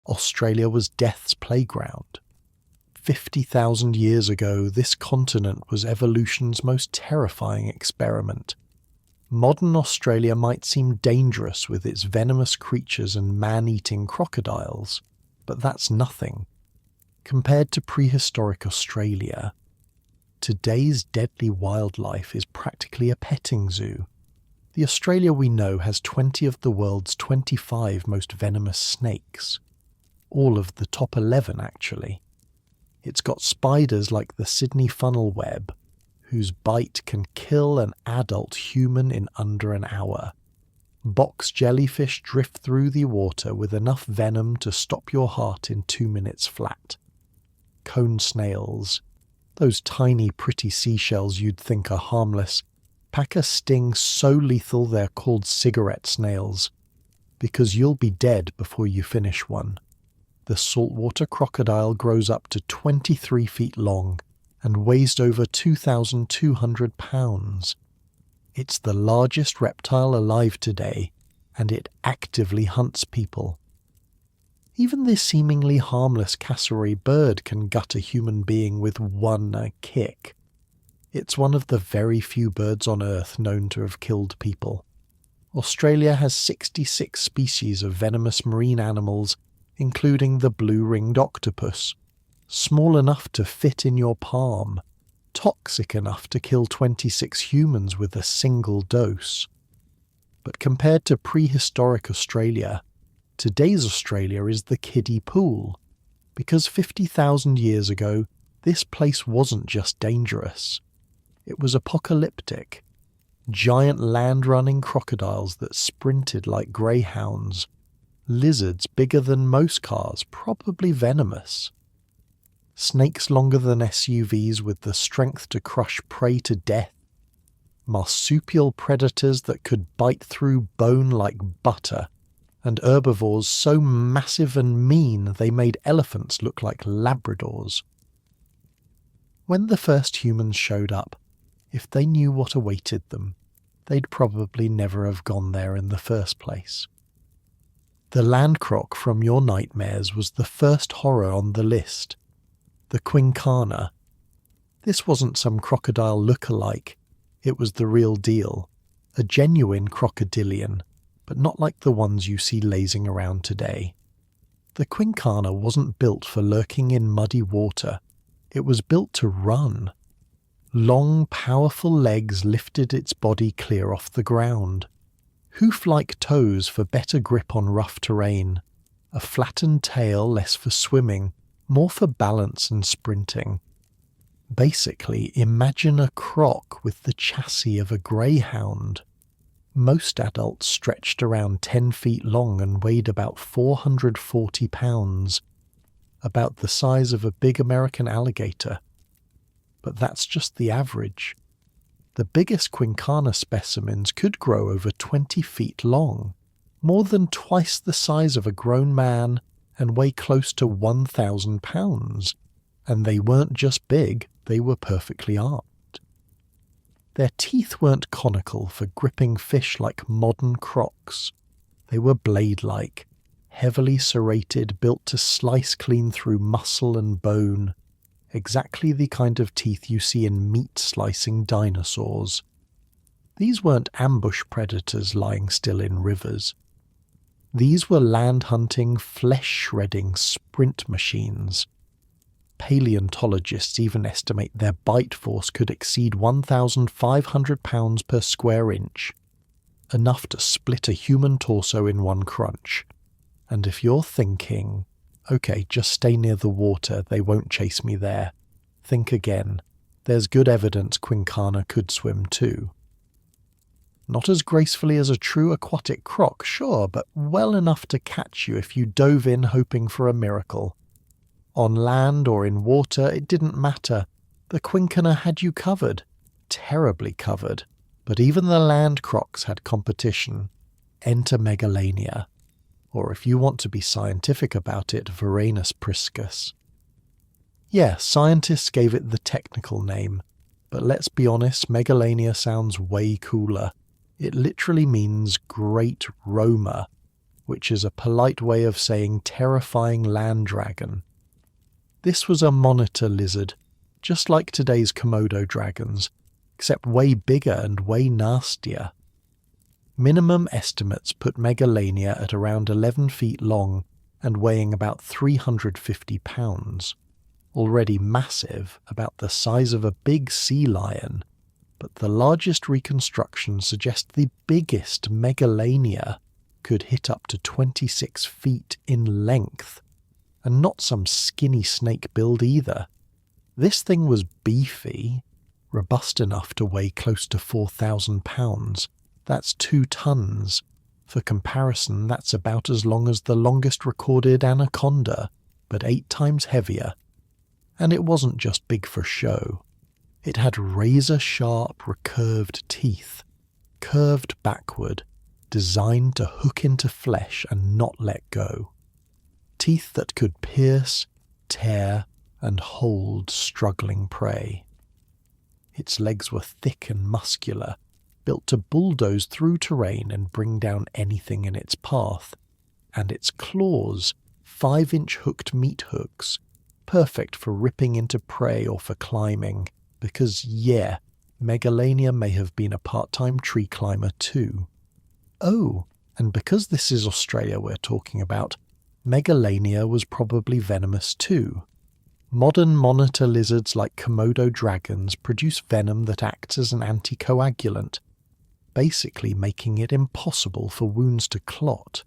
Australia was death's playground. 50,000 years ago, this continent was evolution's most terrifying experiment. Modern Australia might seem dangerous with its venomous creatures and man-eating crocodiles, but that's nothing. Compared to prehistoric Australia, today's deadly wildlife is practically a petting zoo. The Australia we know has 20 of the world's 25 most venomous snakes. All of the top 11, actually. It's got spiders like the Sydney funnel web, whose bite can kill an adult human in under an hour. Box jellyfish drift through the water with enough venom to stop your heart in 2 minutes flat. Cone snails, those tiny pretty seashells you'd think are harmless, pack a sting so lethal they're called cigarette snails, because you'll be dead before you finish one. The saltwater crocodile grows up to 23 feet long and weighs over 2,200 pounds. It's the largest reptile alive today, and it actively hunts people. Even this seemingly harmless cassowary bird can gut a human being with one kick. It's one of the very few birds on Earth known to have killed people. Australia has 66 species of venomous marine animals, including the blue-ringed octopus, small enough to fit in your palm, toxic enough to kill 26 humans with a single dose. But compared to prehistoric Australia, today's Australia is the kiddie pool, because 50,000 years ago, this place wasn't just dangerous. It was apocalyptic. Giant land-running crocodiles that sprinted like greyhounds, lizards bigger than most cars, probably venomous. Snakes longer than SUVs with the strength to crush prey to death. Marsupial predators that could bite through bone like butter, and herbivores so massive and mean they made elephants look like Labradors. When the first humans showed up, if they knew what awaited them, they'd probably never have gone there in the first place. The land croc from your nightmares was the first horror on the list. The Quincana. This wasn't some crocodile look-alike, it was the real deal. A genuine crocodilian, but not like the ones you see lazing around today. The Quincana wasn't built for lurking in muddy water, it was built to run. Long, powerful legs lifted its body clear off the ground. Hoof-like toes for better grip on rough terrain. A flattened tail less for swimming, more for balance and sprinting. Basically, imagine a croc with the chassis of a greyhound. Most adults stretched around 10 feet long and weighed about 440 pounds, about the size of a big American alligator. But that's just the average. The biggest Quincana specimens could grow over 20 feet long, more than twice the size of a grown man, and weigh close to 1,000 pounds. And they weren't just big, they were perfectly armed. Their teeth weren't conical for gripping fish like modern crocs. They were blade-like, heavily serrated, built to slice clean through muscle and bone, exactly the kind of teeth you see in meat-slicing dinosaurs. These weren't ambush predators lying still in rivers. These were land-hunting, flesh-shredding sprint machines. Paleontologists even estimate their bite force could exceed 1,500 pounds per square inch, enough to split a human torso in one crunch. And if you're thinking, okay, just stay near the water, they won't chase me there, think again. There's good evidence Quincana could swim too. Not as gracefully as a true aquatic croc, sure, but well enough to catch you if you dove in hoping for a miracle. On land or in water, it didn't matter. The Quincana had you covered. Terribly covered. But even the land crocs had competition. Enter Megalania. Or if you want to be scientific about it, Varanus priscus. Yeah, scientists gave it the technical name. But let's be honest, Megalania sounds way cooler. It literally means great roamer, which is a polite way of saying terrifying land dragon. This was a monitor lizard, just like today's Komodo dragons, except way bigger and way nastier. Minimum estimates put Megalania at around 11 feet long and weighing about 350 pounds. Already massive, about the size of a big sea lion, but the largest reconstructions suggest the biggest Megalania could hit up to 26 feet in length, and not some skinny snake build either. This thing was beefy, robust enough to weigh close to 4,000 pounds. That's 2 tons. For comparison, that's about as long as the longest recorded anaconda, but 8 times heavier. And it wasn't just big for show. It had razor-sharp, recurved teeth, curved backward, designed to hook into flesh and not let go. Teeth that could pierce, tear, and hold struggling prey. Its legs were thick and muscular, built to bulldoze through terrain and bring down anything in its path, and its claws, 5-inch hooked meat hooks, perfect for ripping into prey or for climbing, because yeah, Megalania may have been a part-time tree climber too. Oh, and because this is Australia we're talking about, Megalania was probably venomous too. Modern monitor lizards like Komodo dragons produce venom that acts as an anticoagulant, basically making it impossible for wounds to clot.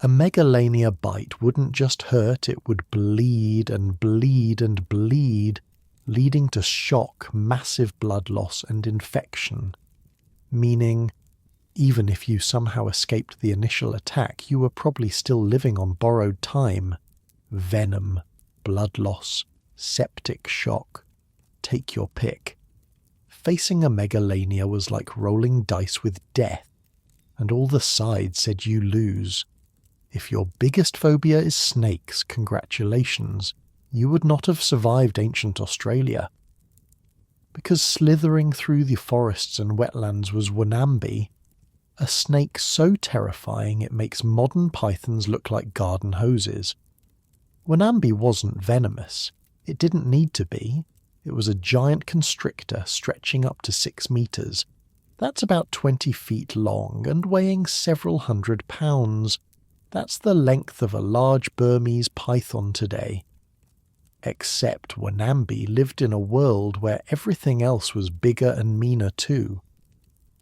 A Megalania bite wouldn't just hurt, it would bleed and bleed and bleed, leading to shock, massive blood loss and infection. Meaning, even if you somehow escaped the initial attack, you were probably still living on borrowed time. Venom, blood loss, septic shock. Take your pick. Facing a Megalania was like rolling dice with death, and all the sides said you lose. If your biggest phobia is snakes, congratulations, you would not have survived ancient Australia. Because slithering through the forests and wetlands was Wambi, a snake so terrifying it makes modern pythons look like garden hoses. Wambi wasn't venomous. It didn't need to be. It was a giant constrictor stretching up to 6 meters. That's about 20 feet long and weighing several hundred pounds. That's the length of a large Burmese python today. Except Wambi lived in a world where everything else was bigger and meaner too.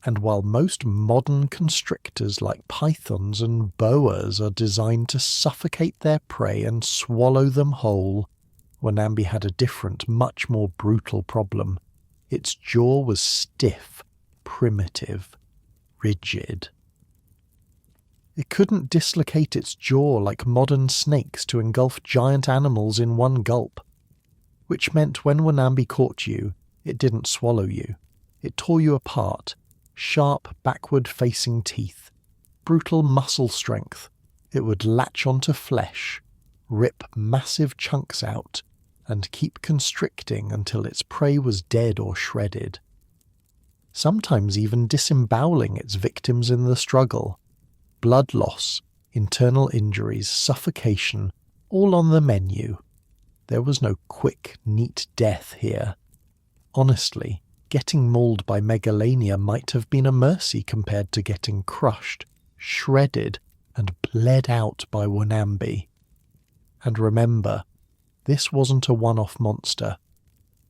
And while most modern constrictors like pythons and boas are designed to suffocate their prey and swallow them whole, Wambi had a different, much more brutal problem. Its jaw was stiff, primitive, rigid. It couldn't dislocate its jaw like modern snakes to engulf giant animals in one gulp, which meant when Wambi caught you, it didn't swallow you. It tore you apart, sharp backward-facing teeth, brutal muscle strength. It would latch onto flesh, rip massive chunks out, and keep constricting until its prey was dead or shredded. Sometimes even disemboweling its victims in the struggle. Blood loss, internal injuries, suffocation, all on the menu. There was no quick, neat death here. Honestly, getting mauled by Megalania might have been a mercy compared to getting crushed, shredded, and bled out by Wambi. And remember, this wasn't a one-off monster.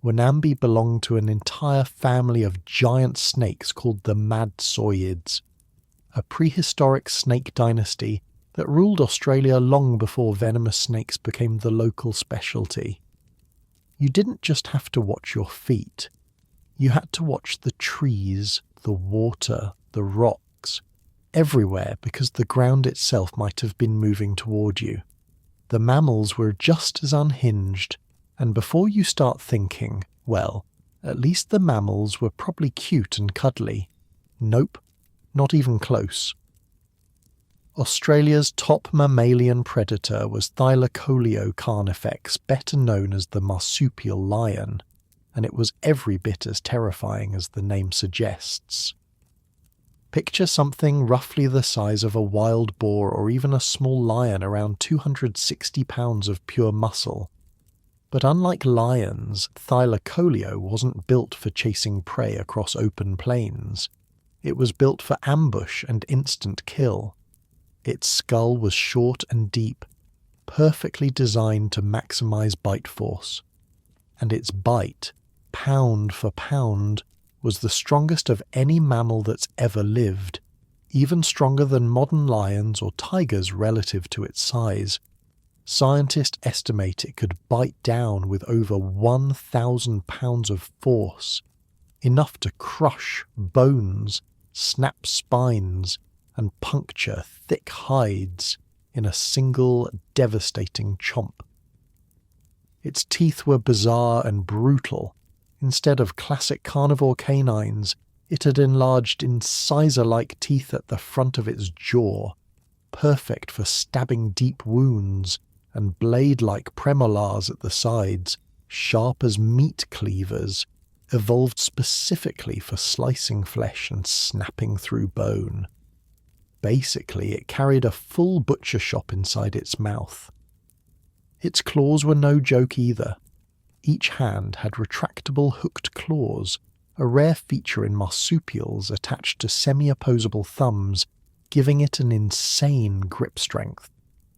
Wambi belonged to an entire family of giant snakes called the Madsoids, a prehistoric snake dynasty that ruled Australia long before venomous snakes became the local specialty. You didn't just have to watch your feet. You had to watch the trees, the water, the rocks, everywhere, because the ground itself might have been moving toward you. The mammals were just as unhinged, and before you start thinking, well, at least the mammals were probably cute and cuddly. Nope, not even close. Australia's top mammalian predator was Thylacoleo carnifex, better known as the marsupial lion, and it was every bit as terrifying as the name suggests. Picture something roughly the size of a wild boar or even a small lion, around 260 pounds of pure muscle. But unlike lions, Thylacoleo wasn't built for chasing prey across open plains. It was built for ambush and instant kill. Its skull was short and deep, perfectly designed to maximize bite force. And its bite, pound for pound, was the strongest of any mammal that's ever lived, even stronger than modern lions or tigers relative to its size. Scientists estimate it could bite down with over 1,000 pounds of force, enough to crush bones, snap spines, and puncture thick hides in a single devastating chomp. Its teeth were bizarre and brutal. Instead of classic carnivore canines, it had enlarged incisor-like teeth at the front of its jaw, perfect for stabbing deep wounds, and blade-like premolars at the sides, sharp as meat cleavers, evolved specifically for slicing flesh and snapping through bone. Basically, it carried a full butcher shop inside its mouth. Its claws were no joke either. Each hand had retractable hooked claws, a rare feature in marsupials attached to semi-opposable thumbs, giving it an insane grip strength.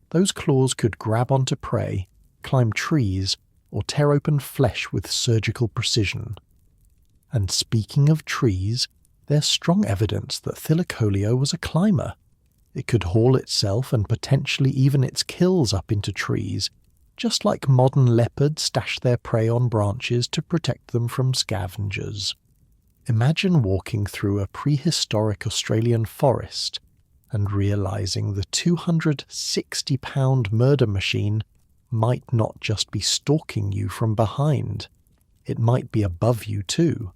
Those claws could grab onto prey, climb trees, or tear open flesh with surgical precision. And speaking of trees, there's strong evidence that Thylacoleo was a climber. It could haul itself and potentially even its kills up into trees, just like modern leopards stash their prey on branches to protect them from scavengers. Imagine walking through a prehistoric Australian forest and realizing the 260-pound murder machine might not just be stalking you from behind. It might be above you too.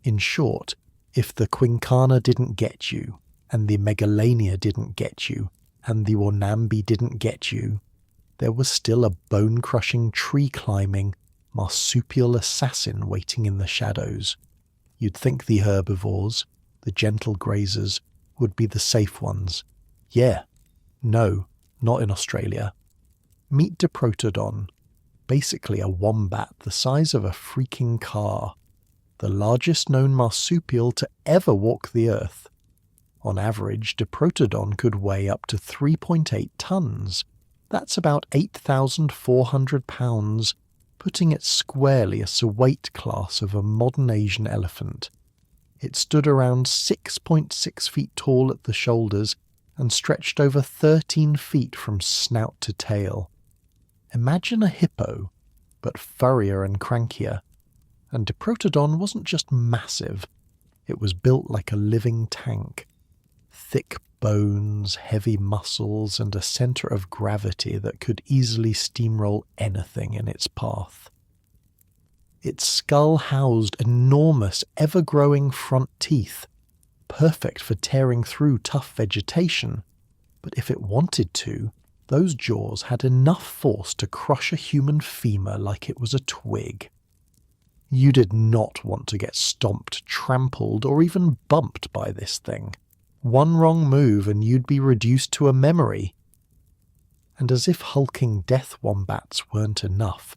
In short, if the Quincana didn't get you, and the Megalania didn't get you, and the Wambi didn't get you, there was still a bone-crushing, tree-climbing, marsupial assassin waiting in the shadows. You'd think the herbivores, the gentle grazers, would be the safe ones. Yeah. No, not in Australia. Meet Diprotodon, basically a wombat the size of a freaking car, the largest known marsupial to ever walk the earth. On average, Diprotodon could weigh up to 3.8 tons. That's about 8,400 pounds, putting it squarely as a weight class of a modern Asian elephant. It stood around 6.6 feet tall at the shoulders and stretched over 13 feet from snout to tail. Imagine a hippo, but furrier and crankier. And Diprotodon wasn't just massive, it was built like a living tank. Thick bones, heavy muscles, and a centre of gravity that could easily steamroll anything in its path. Its skull housed enormous, ever-growing front teeth, perfect for tearing through tough vegetation, but if it wanted to, those jaws had enough force to crush a human femur like it was a twig. You did not want to get stomped, trampled, or even bumped by this thing. One wrong move and you'd be reduced to a memory. And as if hulking death wombats weren't enough,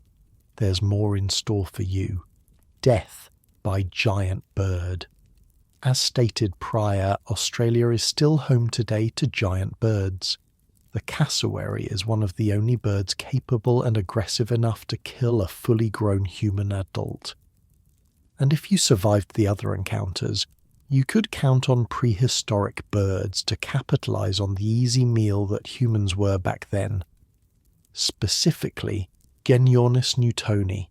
there's more in store for you. Death by giant bird. As stated prior, Australia is still home today to giant birds. The cassowary is one of the only birds capable and aggressive enough to kill a fully grown human adult. And if you survived the other encounters, you could count on prehistoric birds to capitalize on the easy meal that humans were back then. Specifically, Genyornis newtoni,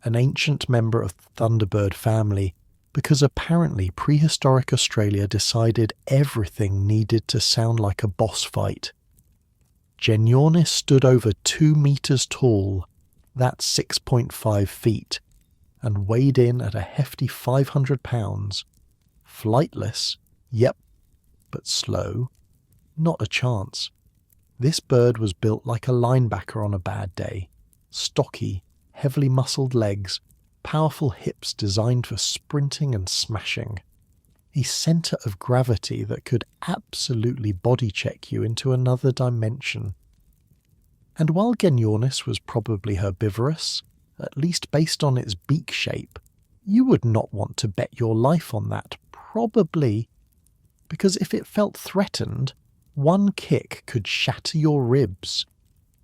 an ancient member of the Thunderbird family, because apparently prehistoric Australia decided everything needed to sound like a boss fight. Genyornis stood over 2 meters tall, that's 6.5 feet, and weighed in at a hefty 500 pounds. Flightless, yep, but slow, not a chance. This bird was built like a linebacker on a bad day. Stocky, heavily muscled legs, powerful hips designed for sprinting and smashing. a centre of gravity that could absolutely body check you into another dimension. And while Genyornis was probably herbivorous, at least based on its beak shape, you would not want to bet your life on that, probably, because if it felt threatened, one kick could shatter your ribs.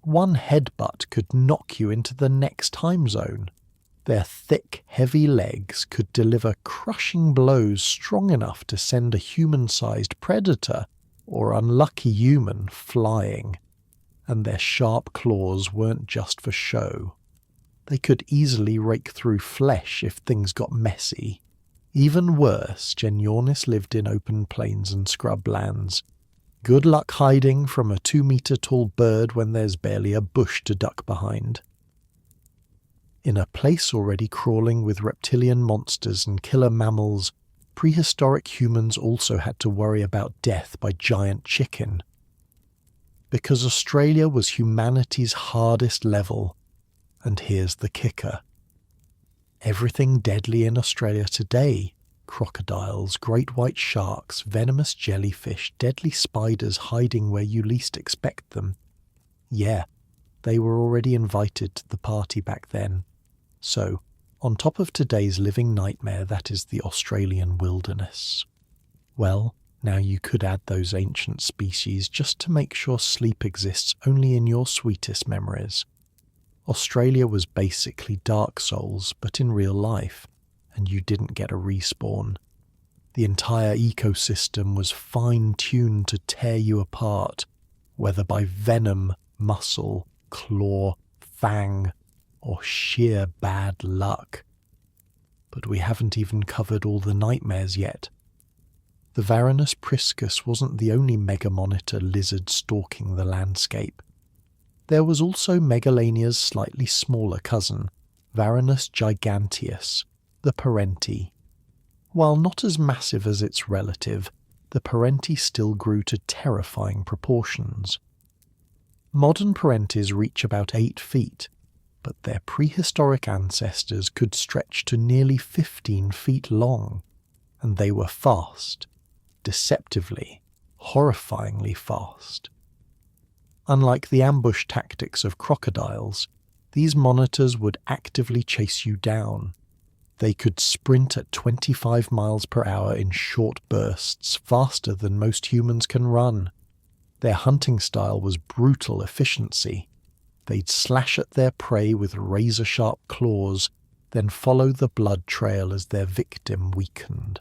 One headbutt could knock you into the next time zone. Their thick, heavy legs could deliver crushing blows strong enough to send a human-sized predator or unlucky human flying. And their sharp claws weren't just for show. They could easily rake through flesh if things got messy. Even worse, Genyornis lived in open plains and scrublands. Good luck hiding from a 2-metre-tall bird when there's barely a bush to duck behind. In a place already crawling with reptilian monsters and killer mammals, prehistoric humans also had to worry about death by giant chicken. Because Australia was humanity's hardest level, and here's the kicker. Everything deadly in Australia today, crocodiles, great white sharks, venomous jellyfish, deadly spiders hiding where you least expect them. Yeah, they were already invited to the party back then. So, on top of today's living nightmare that is the Australian wilderness, well, now you could add those ancient species just to make sure sleep exists only in your sweetest memories. Australia was basically Dark Souls, but in real life, and you didn't get a respawn. The entire ecosystem was fine-tuned to tear you apart, whether by venom, muscle, claw, fang, or sheer bad luck. But we haven't even covered all the nightmares yet. The Varanus priscus wasn't the only megamonitor lizard stalking the landscape. There was also Megalania's slightly smaller cousin, Varanus giganteus, the parenti. While not as massive as its relative, the parenti still grew to terrifying proportions. Modern parentis reach about 8 feet, but their prehistoric ancestors could stretch to nearly 15 feet long, and they were fast, deceptively, horrifyingly fast. Unlike the ambush tactics of crocodiles, these monitors would actively chase you down. They could sprint at 25 miles per hour in short bursts, faster than most humans can run. Their hunting style was brutal efficiency. They'd slash at their prey with razor-sharp claws, then follow the blood trail as their victim weakened.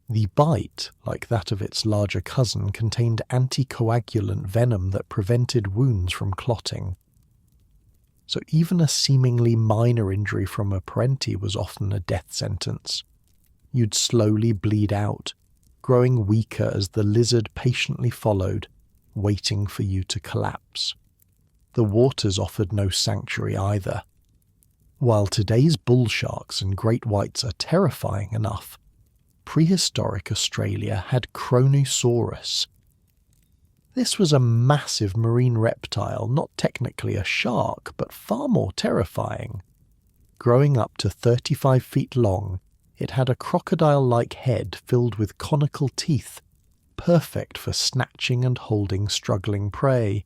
The bite, like that of its larger cousin, contained anticoagulant venom that prevented wounds from clotting. So even a seemingly minor injury from a parenti was often a death sentence. You'd slowly bleed out, growing weaker as the lizard patiently followed, waiting for you to collapse. The waters offered no sanctuary either. While today's bull sharks and great whites are terrifying enough, prehistoric Australia had Kronosaurus. This was a massive marine reptile, not technically a shark, but far more terrifying. Growing up to 35 feet long, it had a crocodile-like head filled with conical teeth, perfect for snatching and holding struggling prey.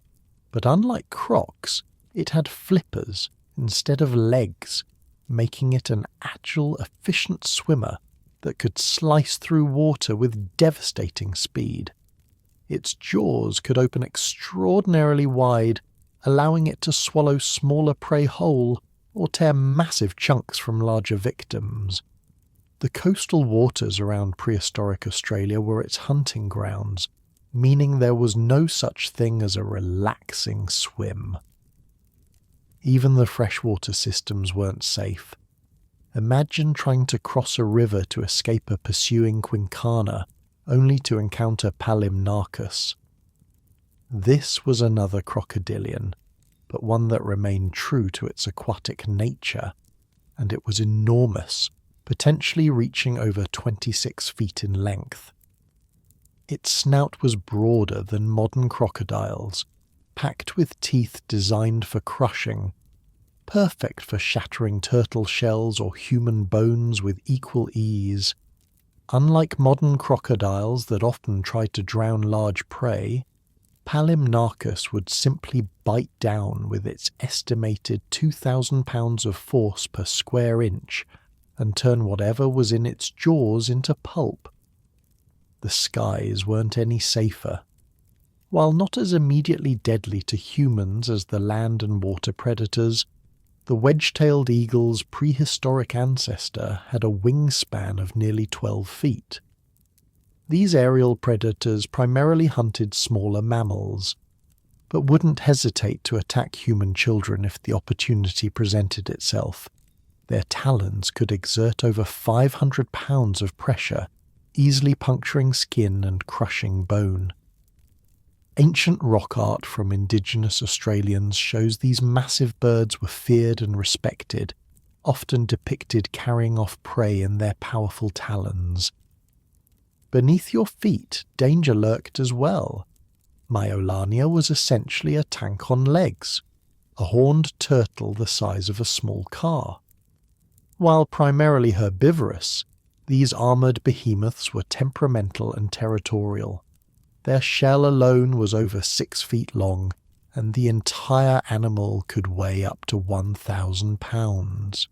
But unlike crocs, it had flippers instead of legs, making it an agile, efficient swimmer that could slice through water with devastating speed. Its jaws could open extraordinarily wide, allowing it to swallow smaller prey whole or tear massive chunks from larger victims. The coastal waters around prehistoric Australia were its hunting grounds, meaning there was no such thing as a relaxing swim. Even the freshwater systems weren't safe. Imagine trying to cross a river to escape a pursuing Quincana, only to encounter Palimnarchus. This was another crocodilian, but one that remained true to its aquatic nature, and it was enormous, potentially reaching over 26 feet in length. Its snout was broader than modern crocodiles, packed with teeth designed for crushing, perfect for shattering turtle shells or human bones with equal ease. Unlike modern crocodiles that often try to drown large prey, Palimnarchus would simply bite down with its estimated 2,000 pounds of force per square inch and turn whatever was in its jaws into pulp. The skies weren't any safer. While not as immediately deadly to humans as the land and water predators, the wedge-tailed eagle's prehistoric ancestor had a wingspan of nearly 12 feet. These aerial predators primarily hunted smaller mammals, but wouldn't hesitate to attack human children if the opportunity presented itself. Their talons could exert over 500 pounds of pressure, easily puncturing skin and crushing bone. Ancient rock art from indigenous Australians shows these massive birds were feared and respected, often depicted carrying off prey in their powerful talons. Beneath your feet, danger lurked as well. Megalania was essentially a tank on legs, a horned turtle the size of a small car. While primarily herbivorous, these armoured behemoths were temperamental and territorial. Their shell alone was over 6 feet long, and the entire animal could weigh up to 1,000 pounds.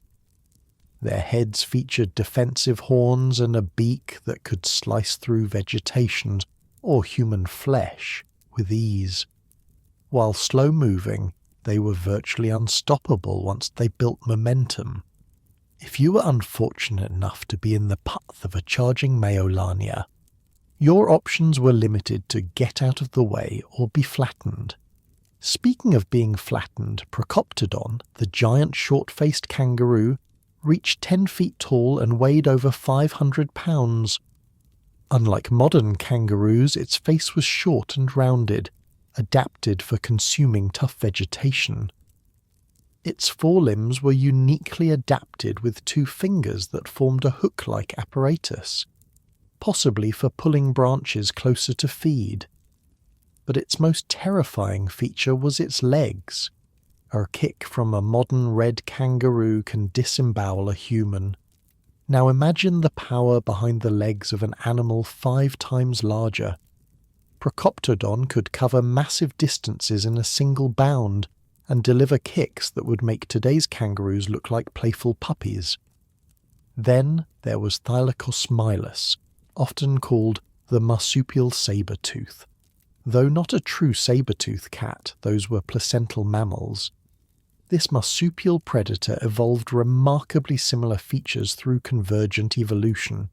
Their heads featured defensive horns and a beak that could slice through vegetation or human flesh with ease. While slow-moving, they were virtually unstoppable once they built momentum. If you were unfortunate enough to be in the path of a charging Megalania, your options were limited to get out of the way or be flattened. Speaking of being flattened, Prehistoric, the giant short-faced kangaroo, reached 10 feet tall and weighed over 500 pounds. Unlike modern kangaroos, its face was short and rounded, adapted for consuming tough vegetation. Its forelimbs were uniquely adapted with 2 fingers that formed a hook-like apparatus, possibly for pulling branches closer to feed. But its most terrifying feature was its legs. A kick from a modern red kangaroo can disembowel a human. Now imagine the power behind the legs of an animal 5 times larger. Prehistoric could cover massive distances in a single bound and deliver kicks that would make today's kangaroos look like playful puppies. Then there was Thylacosmilus, often called the marsupial saber-tooth. Though not a true saber-tooth cat, those were placental mammals. This marsupial predator evolved remarkably similar features through convergent evolution.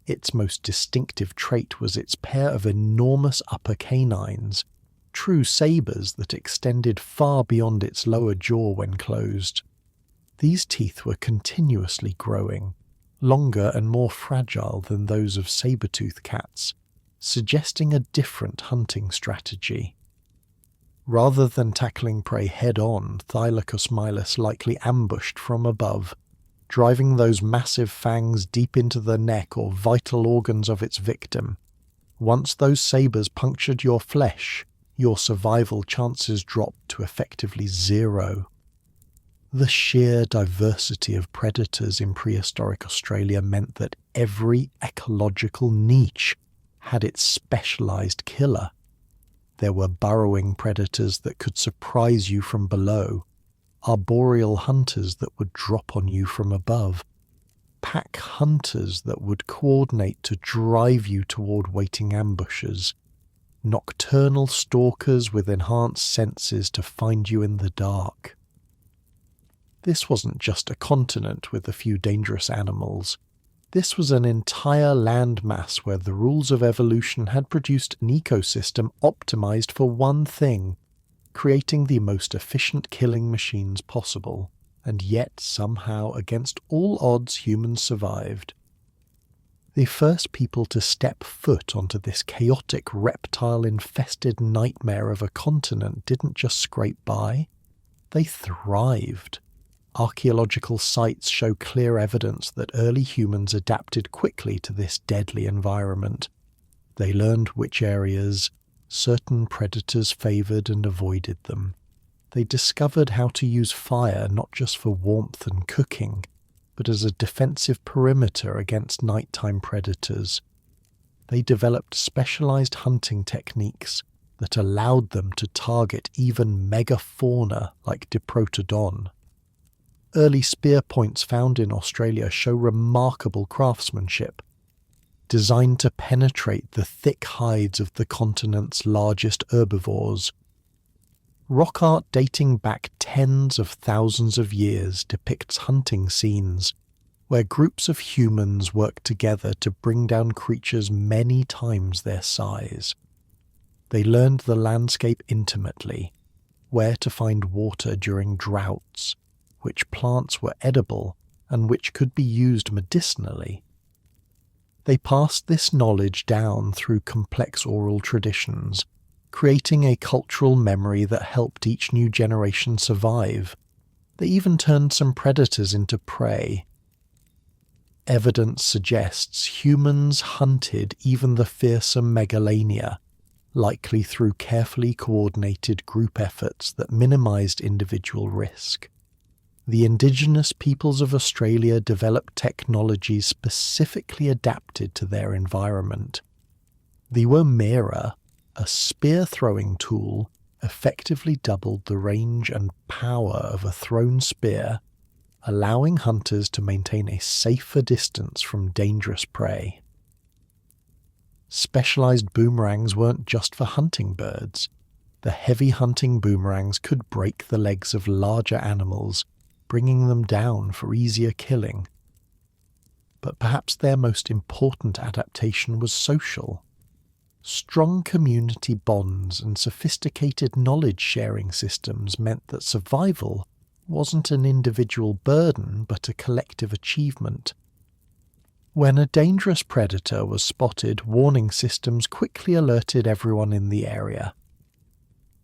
Its most distinctive trait was its pair of enormous upper canines, true sabers that extended far beyond its lower jaw when closed. These teeth were continuously growing, longer and more fragile than those of saber-tooth cats, suggesting a different hunting strategy. Rather than tackling prey head-on, Thylacosmilus likely ambushed from above, driving those massive fangs deep into the neck or vital organs of its victim. Once those sabers punctured your flesh, your survival chances dropped to effectively 0. The sheer diversity of predators in prehistoric Australia meant that every ecological niche had its specialized killer. There were burrowing predators that could surprise you from below, arboreal hunters that would drop on you from above, pack hunters that would coordinate to drive you toward waiting ambushes, nocturnal stalkers with enhanced senses to find you in the dark. This wasn't just a continent with a few dangerous animals. This was an entire landmass where the rules of evolution had produced an ecosystem optimized for one thing, creating the most efficient killing machines possible, and yet somehow against all odds humans survived. The first people to step foot onto this chaotic reptile-infested nightmare of a continent didn't just scrape by, they thrived. Archaeological sites show clear evidence that early humans adapted quickly to this deadly environment. They learned which areas certain predators favoured and avoided them. They discovered how to use fire not just for warmth and cooking, but as a defensive perimeter against nighttime predators. They developed specialized hunting techniques that allowed them to target even megafauna like Diprotodon. Early spear points found in Australia show remarkable craftsmanship, designed to penetrate the thick hides of the continent's largest herbivores. Rock art dating back tens of thousands of years depicts hunting scenes where groups of humans work together to bring down creatures many times their size. They learned the landscape intimately, where to find water during droughts, which plants were edible and which could be used medicinally. They passed this knowledge down through complex oral traditions, creating a cultural memory that helped each new generation survive. They even turned some predators into prey. Evidence suggests humans hunted even the fearsome Megalania, likely through carefully coordinated group efforts that minimized individual risk. The indigenous peoples of Australia developed technologies specifically adapted to their environment. The Wambi, a spear-throwing tool, effectively doubled the range and power of a thrown spear, allowing hunters to maintain a safer distance from dangerous prey. Specialized boomerangs weren't just for hunting birds. The heavy hunting boomerangs could break the legs of larger animals, bringing them down for easier killing. But perhaps their most important adaptation was social. Strong community bonds and sophisticated knowledge-sharing systems meant that survival wasn't an individual burden but a collective achievement. When a dangerous predator was spotted, warning systems quickly alerted everyone in the area.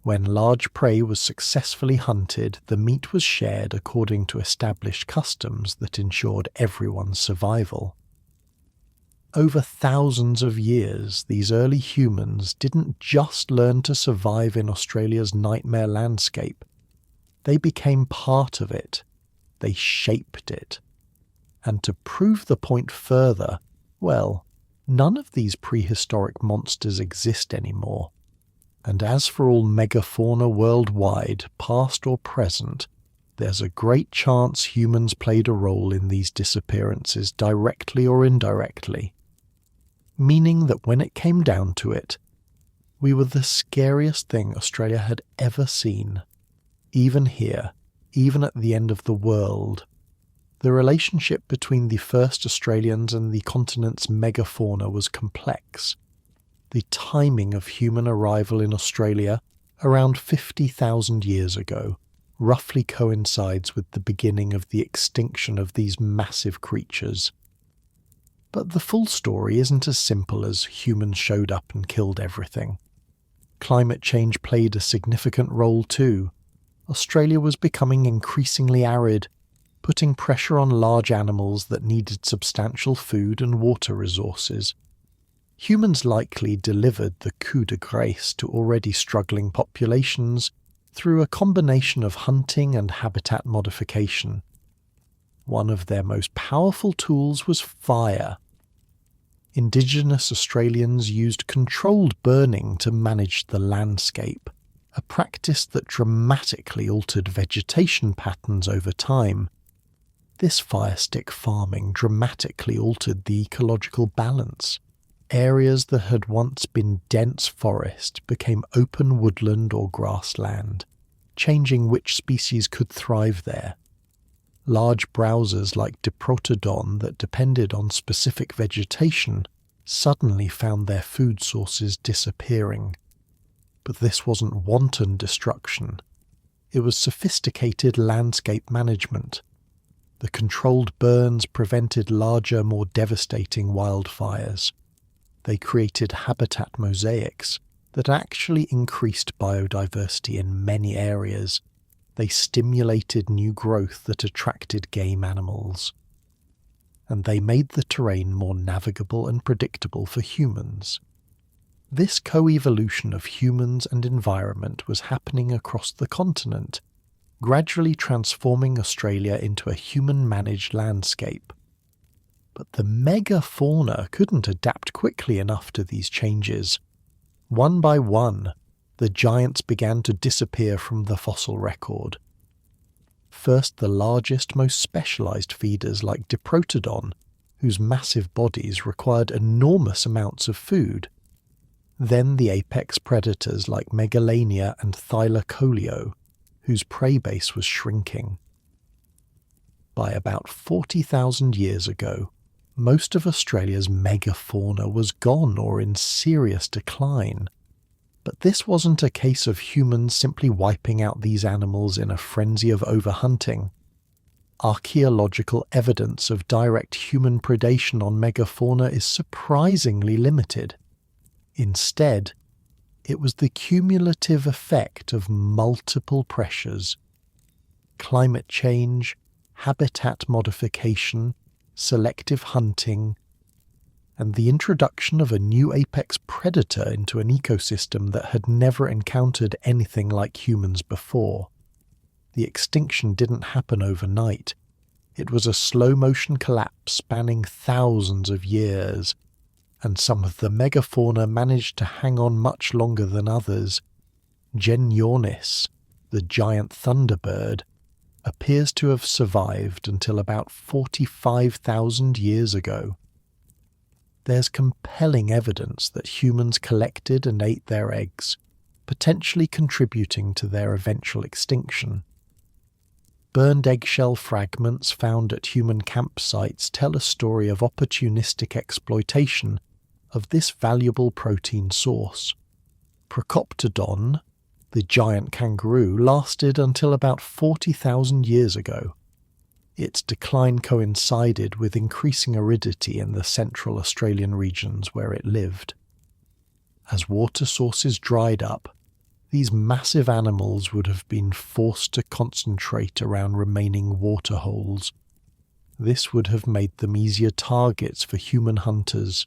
When large prey was successfully hunted, the meat was shared according to established customs that ensured everyone's survival. Over thousands of years, these early humans didn't just learn to survive in Australia's nightmare landscape. They became part of it. They shaped it. And to prove the point further, well, none of these prehistoric monsters exist anymore. And as for all megafauna worldwide, past or present, there's a great chance humans played a role in these disappearances directly or indirectly. Meaning that when it came down to it, we were the scariest thing Australia had ever seen. Even here, even at the end of the world. The relationship between the first Australians and the continent's megafauna was complex. The timing of human arrival in Australia, around 50,000 years ago, roughly coincides with the beginning of the extinction of these massive creatures. But the full story isn't as simple as humans showed up and killed everything. Climate change played a significant role too. Australia was becoming increasingly arid, putting pressure on large animals that needed substantial food and water resources. Humans likely delivered the coup de grace to already struggling populations through a combination of hunting and habitat modification. One of their most powerful tools was fire. Indigenous Australians used controlled burning to manage the landscape, a practice that dramatically altered vegetation patterns over time. This firestick farming dramatically altered the ecological balance. Areas that had once been dense forest became open woodland or grassland, changing which species could thrive there. Large browsers like Diprotodon that depended on specific vegetation suddenly found their food sources disappearing. But this wasn't wanton destruction. It was sophisticated landscape management. The controlled burns prevented larger, more devastating wildfires. They created habitat mosaics that actually increased biodiversity in many areas. They stimulated new growth that attracted game animals. And they made the terrain more navigable and predictable for humans. This co-evolution of humans and environment was happening across the continent, gradually transforming Australia into a human-managed landscape. But the megafauna couldn't adapt quickly enough to these changes. One by one, the giants began to disappear from the fossil record. First, the largest, most specialized feeders like Diprotodon, whose massive bodies required enormous amounts of food. Then the apex predators like Megalania and Thylacoleo, whose prey base was shrinking. By about 40,000 years ago, most of Australia's megafauna was gone or in serious decline. But this wasn't a case of humans simply wiping out these animals in a frenzy of overhunting. Archaeological evidence of direct human predation on megafauna is surprisingly limited. Instead, it was the cumulative effect of multiple pressures: climate change, habitat modification, selective hunting, and the introduction of a new apex predator into an ecosystem that had never encountered anything like humans before. The extinction didn't happen overnight. It was a slow-motion collapse spanning thousands of years, and some of the megafauna managed to hang on much longer than others. Genyornis, the giant thunderbird, appears to have survived until about 45,000 years ago. There's compelling evidence that humans collected and ate their eggs, potentially contributing to their eventual extinction. Burned eggshell fragments found at human campsites tell a story of opportunistic exploitation of this valuable protein source. Procoptodon, the giant kangaroo, lasted until about 40,000 years ago. Its decline coincided with increasing aridity in the central Australian regions where it lived. As water sources dried up, these massive animals would have been forced to concentrate around remaining waterholes. This would have made them easier targets for human hunters,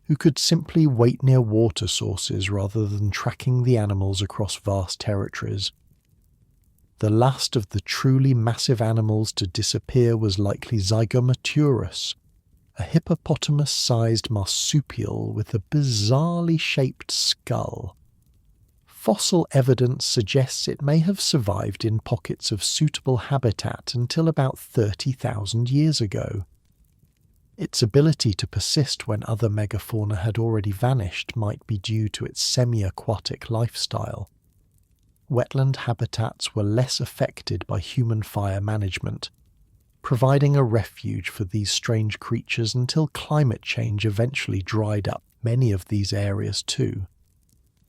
who could simply wait near water sources rather than tracking the animals across vast territories. The last of the truly massive animals to disappear was likely Zygomaturus, a hippopotamus-sized marsupial with a bizarrely shaped skull. Fossil evidence suggests it may have survived in pockets of suitable habitat until about 30,000 years ago. Its ability to persist when other megafauna had already vanished might be due to its semi-aquatic lifestyle. Wetland habitats were less affected by human fire management, providing a refuge for these strange creatures until climate change eventually dried up many of these areas too.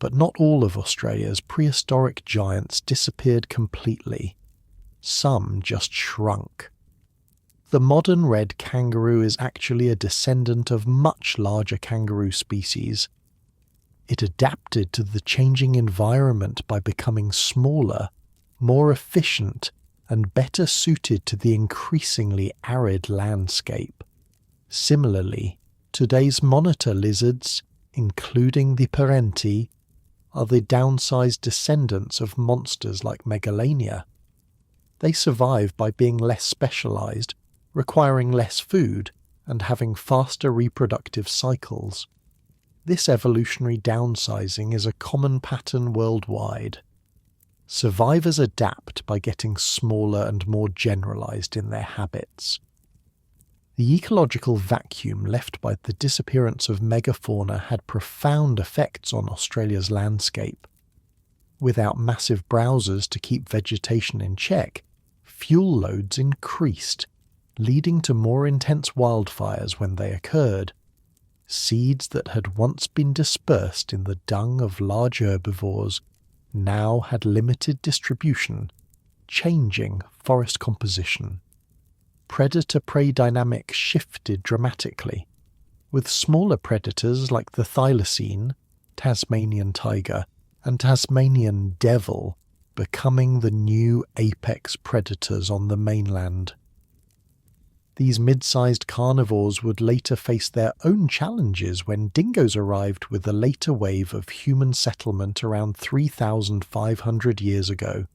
But not all of Australia's prehistoric giants disappeared completely. Some just shrunk. The modern red kangaroo is actually a descendant of much larger kangaroo species. It adapted to the changing environment by becoming smaller, more efficient, and better suited to the increasingly arid landscape. Similarly, today's monitor lizards, including the parenti, are the downsized descendants of monsters like Megalania. They survive by being less specialized, requiring less food, and having faster reproductive cycles. This evolutionary downsizing is a common pattern worldwide. Survivors adapt by getting smaller and more generalized in their habits. The ecological vacuum left by the disappearance of megafauna had profound effects on Australia's landscape. Without massive browsers to keep vegetation in check, fuel loads increased, leading to more intense wildfires when they occurred. Seeds that had once been dispersed in the dung of large herbivores now had limited distribution, changing forest composition. Predator-prey dynamics shifted dramatically, with smaller predators like the thylacine, Tasmanian tiger, and Tasmanian devil becoming the new apex predators on the mainland. These mid-sized carnivores would later face their own challenges when dingoes arrived with a later wave of human settlement around 3,500 years ago.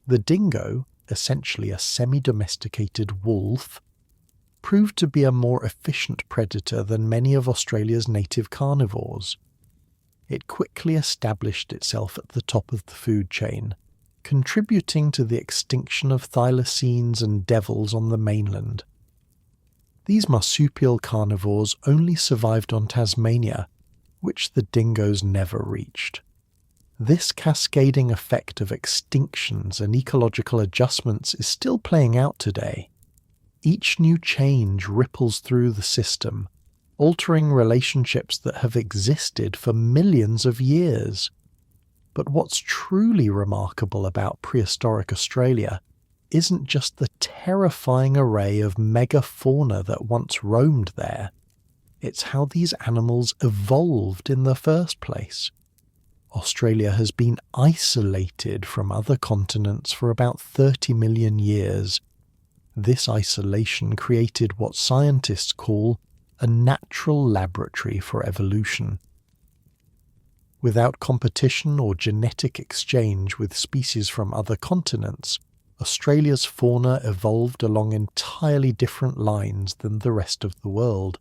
The dingo, essentially a semi-domesticated wolf, proved to be a more efficient predator than many of Australia's native carnivores. It quickly established itself at the top of the food chain, contributing to the extinction of thylacines and devils on the mainland. These marsupial carnivores only survived on Tasmania, which the dingoes never reached. This cascading effect of extinctions and ecological adjustments is still playing out today. Each new change ripples through the system, altering relationships that have existed for millions of years. But what's truly remarkable about prehistoric Australia isn't just the terrifying array of megafauna that once roamed there. It's how these animals evolved in the first place. Australia has been isolated from other continents for about 30 million years. This isolation created what scientists call a natural laboratory for evolution. Without competition or genetic exchange with species from other continents, Australia's fauna evolved along entirely different lines than the rest of the world.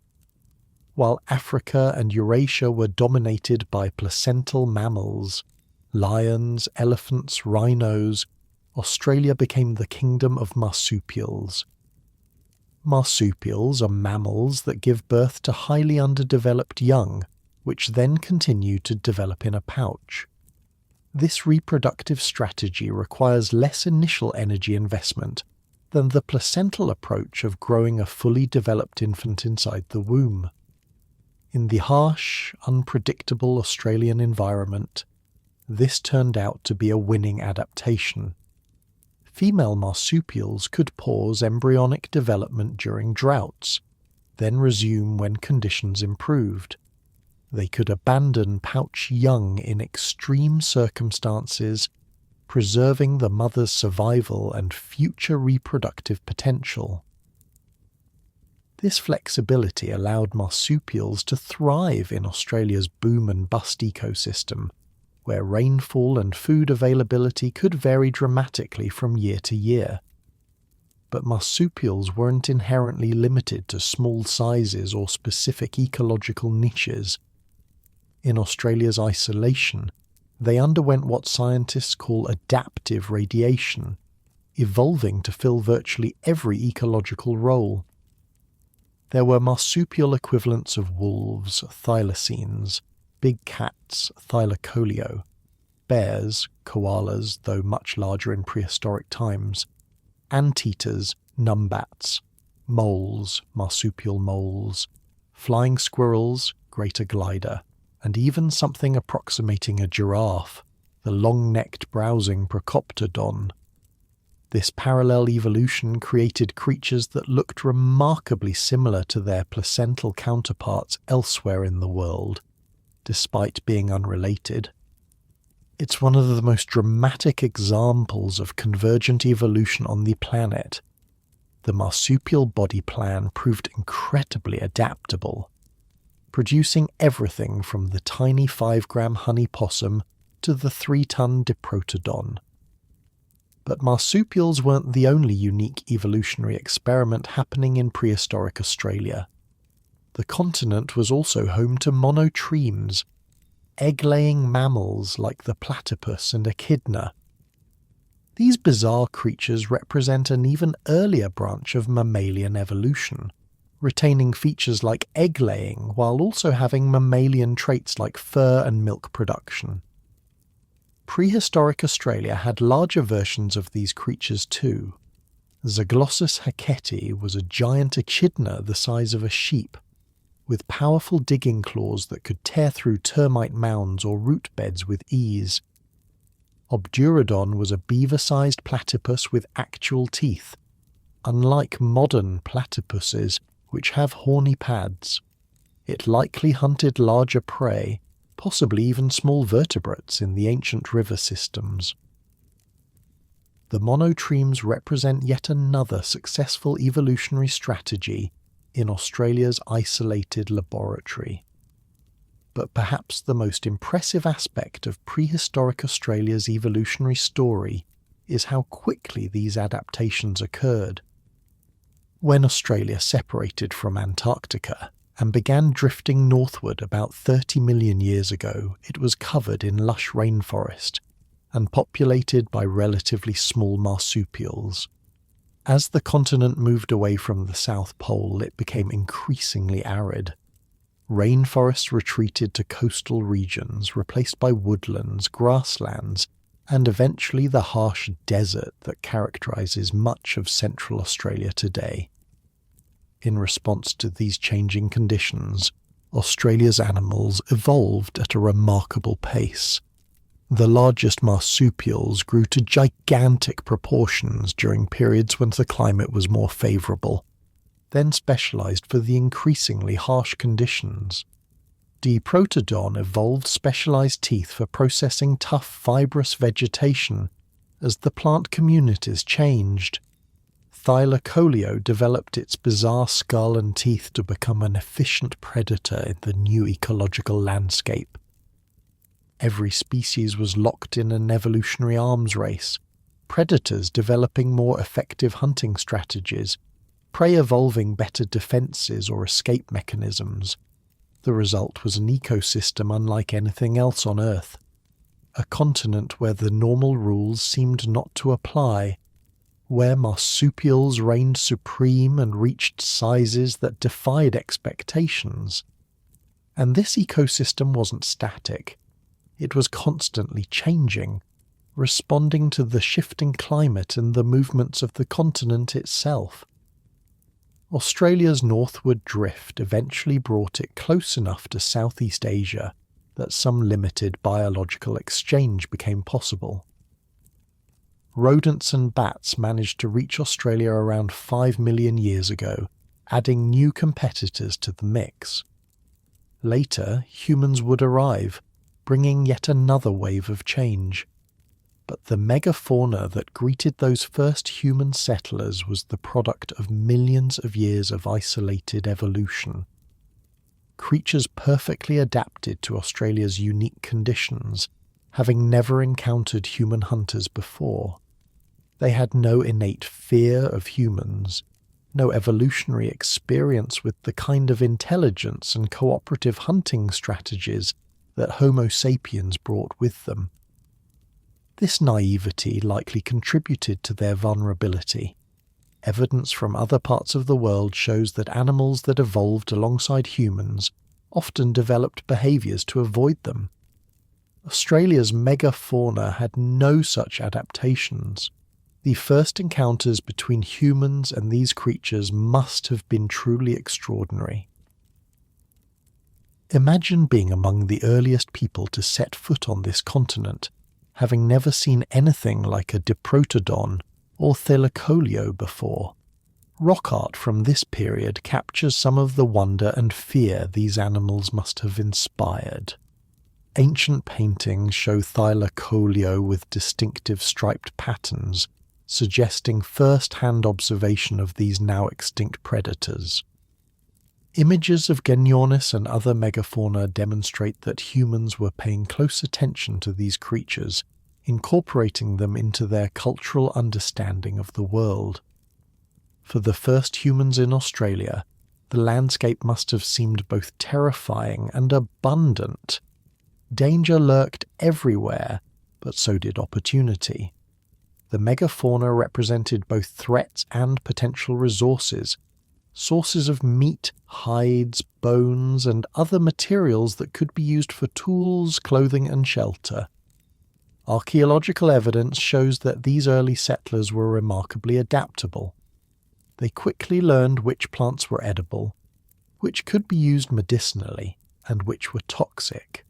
While Africa and Eurasia were dominated by placental mammals, lions, elephants, rhinos, Australia became the kingdom of marsupials. Marsupials are mammals that give birth to highly underdeveloped young, which then continue to develop in a pouch. This reproductive strategy requires less initial energy investment than the placental approach of growing a fully developed infant inside the womb. In the harsh, unpredictable Australian environment, this turned out to be a winning adaptation. Female marsupials could pause embryonic development during droughts, then resume when conditions improved. They could abandon pouch young in extreme circumstances, preserving the mother's survival and future reproductive potential. This flexibility allowed marsupials to thrive in Australia's boom and bust ecosystem, where rainfall and food availability could vary dramatically from year to year. But marsupials weren't inherently limited to small sizes or specific ecological niches. In Australia's isolation, they underwent what scientists call adaptive radiation, evolving to fill virtually every ecological role. There were marsupial equivalents of wolves, thylacines, big cats, thylacoleo, bears, koalas, though much larger in prehistoric times, anteaters, numbats, moles, marsupial moles, flying squirrels, greater glider, and even something approximating a giraffe, the long-necked browsing Prehistoric. This parallel evolution created creatures that looked remarkably similar to their placental counterparts elsewhere in the world, despite being unrelated. It's one of the most dramatic examples of convergent evolution on the planet. The marsupial body plan proved incredibly adaptable, producing everything from the tiny 5-gram honey possum to the 3-ton Diprotodon. But marsupials weren't the only unique evolutionary experiment happening in prehistoric Australia. The continent was also home to monotremes, egg-laying mammals like the platypus and echidna. These bizarre creatures represent an even earlier branch of mammalian evolution, retaining features like egg-laying while also having mammalian traits like fur and milk production. Prehistoric Australia had larger versions of these creatures too. Zyglosus hacketi was a giant echidna the size of a sheep, with powerful digging claws that could tear through termite mounds or root beds with ease. Obdurodon was a beaver-sized platypus with actual teeth, unlike modern platypuses, which have horny pads. It likely hunted larger prey, possibly even small vertebrates in the ancient river systems. The monotremes represent yet another successful evolutionary strategy in Australia's isolated laboratory. But perhaps the most impressive aspect of prehistoric Australia's evolutionary story is how quickly these adaptations occurred. When Australia separated from Antarctica and began drifting northward about 30 million years ago, it was covered in lush rainforest and populated by relatively small marsupials. As the continent moved away from the South Pole, it became increasingly arid. Rainforests retreated to coastal regions, replaced by woodlands, grasslands, and eventually the harsh desert that characterises much of Central Australia today. In response to these changing conditions, Australia's animals evolved at a remarkable pace. The largest marsupials grew to gigantic proportions during periods when the climate was more favourable, then specialised for the increasingly harsh conditions. Diprotodon evolved specialised teeth for processing tough fibrous vegetation as the plant communities changed. Thylacoleo developed its bizarre skull and teeth to become an efficient predator in the new ecological landscape. Every species was locked in an evolutionary arms race, predators developing more effective hunting strategies, prey evolving better defences or escape mechanisms. The result was an ecosystem unlike anything else on Earth, a continent where the normal rules seemed not to apply, where marsupials reigned supreme and reached sizes that defied expectations. And this ecosystem wasn't static. It was constantly changing, responding to the shifting climate and the movements of the continent itself. Australia's northward drift eventually brought it close enough to Southeast Asia that some limited biological exchange became possible. Rodents and bats managed to reach Australia around 5 million years ago, adding new competitors to the mix. Later, humans would arrive, bringing yet another wave of change. But the megafauna that greeted those first human settlers was the product of millions of years of isolated evolution. Creatures perfectly adapted to Australia's unique conditions, having never encountered human hunters before. They had no innate fear of humans, no evolutionary experience with the kind of intelligence and cooperative hunting strategies that Homo sapiens brought with them. This naivety likely contributed to their vulnerability. Evidence from other parts of the world shows that animals that evolved alongside humans often developed behaviours to avoid them. Australia's megafauna had no such adaptations. The first encounters between humans and these creatures must have been truly extraordinary. Imagine being among the earliest people to set foot on this continent, having never seen anything like a Diprotodon or Thylacoleo before. Rock art from this period captures some of the wonder and fear these animals must have inspired. Ancient paintings show Thylacoleo with distinctive striped patterns, suggesting first-hand observation of these now extinct predators. Images of Genyornis and other megafauna demonstrate that humans were paying close attention to these creatures, incorporating them into their cultural understanding of the world. For the first humans in Australia, the landscape must have seemed both terrifying and abundant. Danger lurked everywhere, but so did opportunity. The megafauna represented both threats and potential resources, sources of meat, hides, bones, and other materials that could be used for tools, clothing, and shelter. Archaeological evidence shows that these early settlers were remarkably adaptable. They quickly learned which plants were edible, which could be used medicinally, and which were toxic.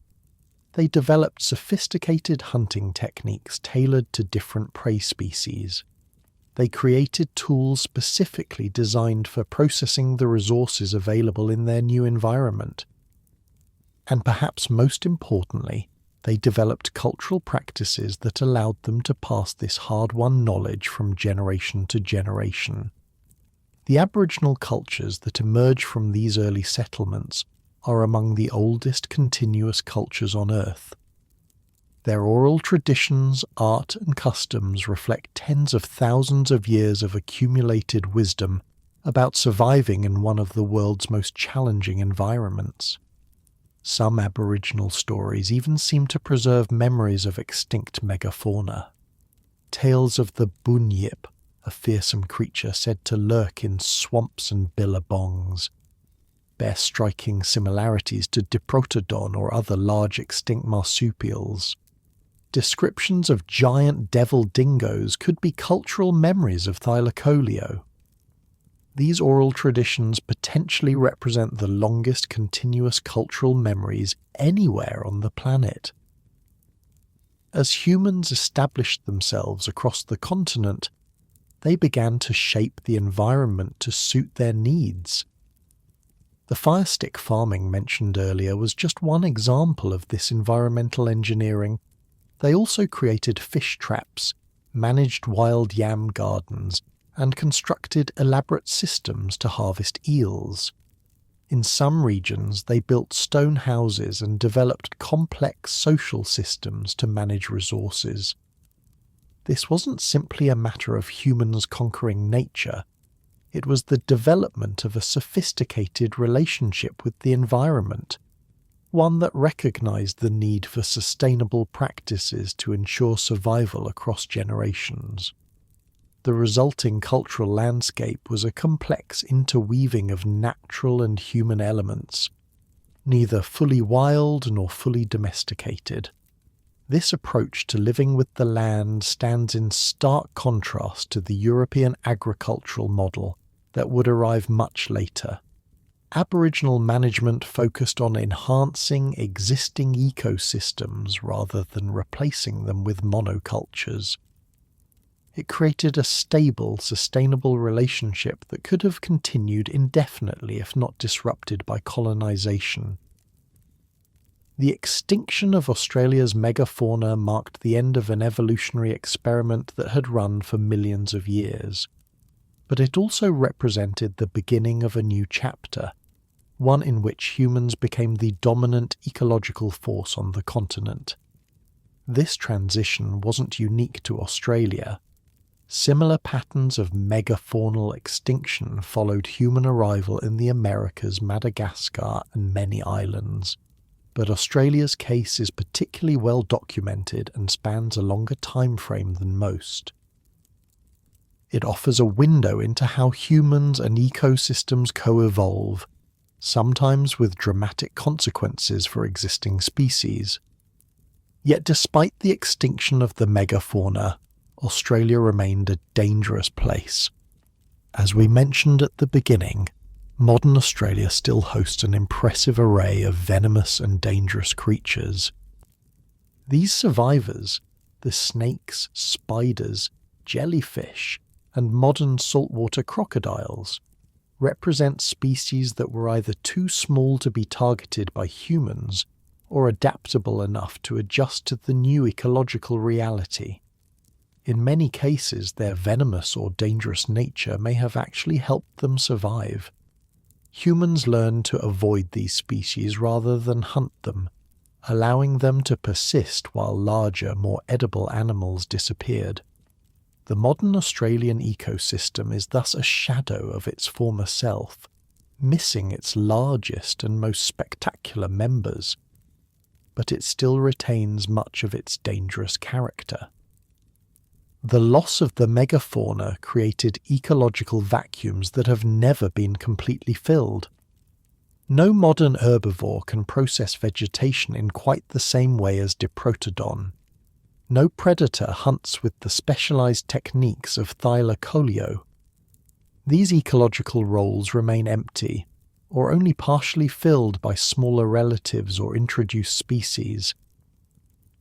They developed sophisticated hunting techniques tailored to different prey species. They created tools specifically designed for processing the resources available in their new environment. And perhaps most importantly, they developed cultural practices that allowed them to pass this hard-won knowledge from generation to generation. The Aboriginal cultures that emerge from these early settlements are among the oldest continuous cultures on Earth. Their oral traditions, art and customs reflect tens of thousands of years of accumulated wisdom about surviving in one of the world's most challenging environments. Some Aboriginal stories even seem to preserve memories of extinct megafauna. Tales of the bunyip, a fearsome creature said to lurk in swamps and billabongs, bear striking similarities to Diprotodon or other large extinct marsupials. Descriptions of giant devil dingoes could be cultural memories of Thylacoleo. These oral traditions potentially represent the longest continuous cultural memories anywhere on the planet. As humans established themselves across the continent, they began to shape the environment to suit their needs. The firestick farming mentioned earlier was just one example of this environmental engineering. They also created fish traps, managed wild yam gardens, and constructed elaborate systems to harvest eels. In some regions, they built stone houses and developed complex social systems to manage resources. This wasn't simply a matter of humans conquering nature. It was the development of a sophisticated relationship with the environment, one that recognized the need for sustainable practices to ensure survival across generations. The resulting cultural landscape was a complex interweaving of natural and human elements, neither fully wild nor fully domesticated. This approach to living with the land stands in stark contrast to the European agricultural model that would arrive much later. Aboriginal management focused on enhancing existing ecosystems rather than replacing them with monocultures. It created a stable, sustainable relationship that could have continued indefinitely if not disrupted by colonization. The extinction of Australia's megafauna marked the end of an evolutionary experiment that had run for millions of years. But it also represented the beginning of a new chapter, one in which humans became the dominant ecological force on the continent. This transition wasn't unique to Australia. Similar patterns of megafaunal extinction followed human arrival in the Americas, Madagascar, and many islands. But Australia's case is particularly well documented and spans a longer time frame than most. It offers a window into how humans and ecosystems co-evolve, sometimes with dramatic consequences for existing species. Yet despite the extinction of the megafauna, Australia remained a dangerous place. As we mentioned at the beginning, modern Australia still hosts an impressive array of venomous and dangerous creatures. These survivors, the snakes, spiders, jellyfish, and modern saltwater crocodiles, represent species that were either too small to be targeted by humans or adaptable enough to adjust to the new ecological reality. In many cases, their venomous or dangerous nature may have actually helped them survive. Humans learned to avoid these species rather than hunt them, allowing them to persist while larger, more edible animals disappeared. The modern Australian ecosystem is thus a shadow of its former self, missing its largest and most spectacular members. But it still retains much of its dangerous character. The loss of the megafauna created ecological vacuums that have never been completely filled. No modern herbivore can process vegetation in quite the same way as Diprotodon. No predator hunts with the specialized techniques of Thylacoleo. These ecological roles remain empty, or only partially filled by smaller relatives or introduced species.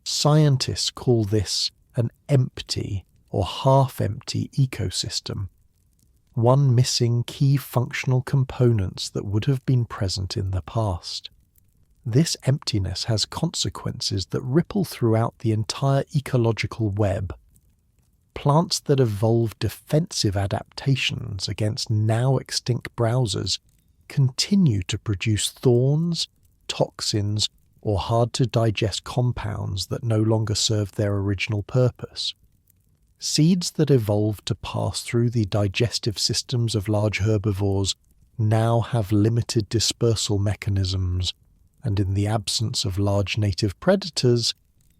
Scientists call this an empty or half-empty ecosystem, one missing key functional components that would have been present in the past. This emptiness has consequences that ripple throughout the entire ecological web. Plants that evolve defensive adaptations against now extinct browsers continue to produce thorns, toxins, or hard-to-digest compounds that no longer serve their original purpose. Seeds that evolved to pass through the digestive systems of large herbivores now have limited dispersal mechanisms, and in the absence of large native predators,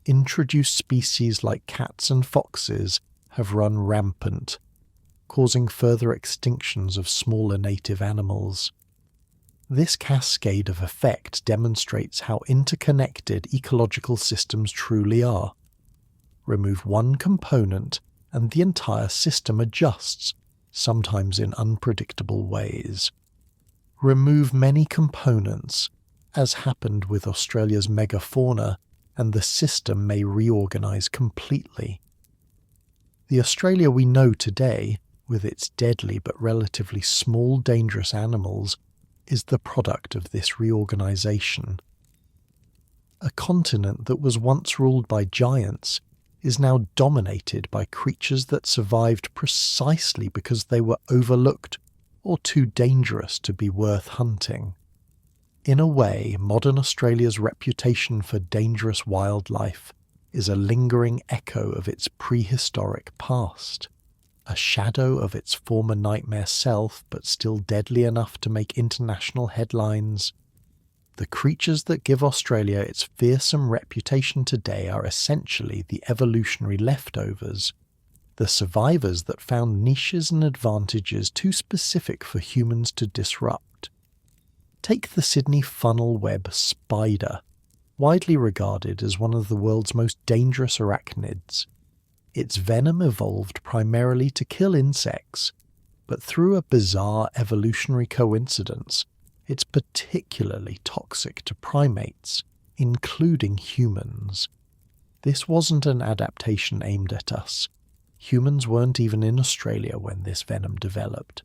introduced species like cats and foxes have run rampant, causing further extinctions of smaller native animals. This cascade of effect demonstrates how interconnected ecological systems truly are. Remove one component and the entire system adjusts, sometimes in unpredictable ways. Remove many components, as happened with Australia's Megafauna, and the system may reorganise completely. The Australia we know today, with its deadly but relatively small dangerous animals, is the product of this reorganisation. A continent that was once ruled by giants is now dominated by creatures that survived precisely because they were overlooked or too dangerous to be worth hunting. In a way, modern Australia's reputation for dangerous wildlife is a lingering echo of its prehistoric past, a shadow of its former nightmare self, but still deadly enough to make international headlines. The creatures that give Australia its fearsome reputation today are essentially the evolutionary leftovers, the survivors that found niches and advantages too specific for humans to disrupt. Take the Sydney funnel web spider, widely regarded as one of the world's most dangerous arachnids. Its venom evolved primarily to kill insects, but through a bizarre evolutionary coincidence, it's particularly toxic to primates, including humans. This wasn't an adaptation aimed at us. Humans weren't even in Australia when this venom developed.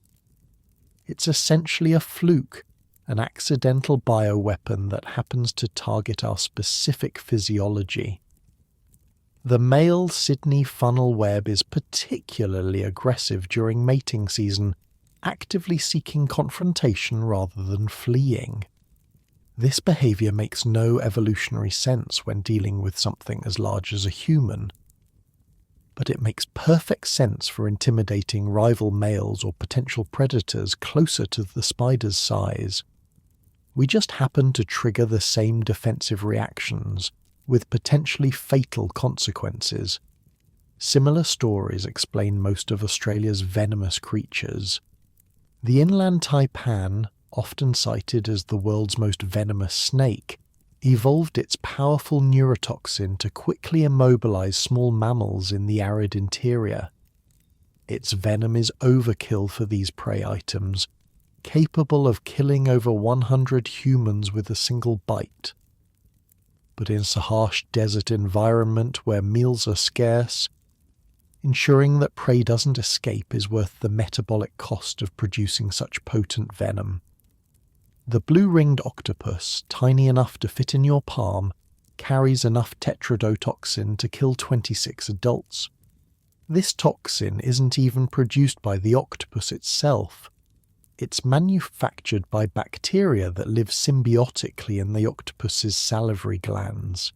It's essentially a fluke, an accidental bioweapon that happens to target our specific physiology. The male Sydney funnel web is particularly aggressive during mating season, actively seeking confrontation rather than fleeing. This behaviour makes no evolutionary sense when dealing with something as large as a human, but it makes perfect sense for intimidating rival males or potential predators closer to the spider's size. We just happen to trigger the same defensive reactions, with potentially fatal consequences. Similar stories explain most of Australia's venomous creatures. The inland taipan, often cited as the world's most venomous snake, evolved its powerful neurotoxin to quickly immobilize small mammals in the arid interior. Its venom is overkill for these prey items, capable of killing over 100 humans with a single bite. But in a harsh desert environment where meals are scarce, ensuring that prey doesn't escape is worth the metabolic cost of producing such potent venom. The blue-ringed octopus, tiny enough to fit in your palm, carries enough tetrodotoxin to kill 26 adults. This toxin isn't even produced by the octopus itself. It's manufactured by bacteria that live symbiotically in the octopus's salivary glands.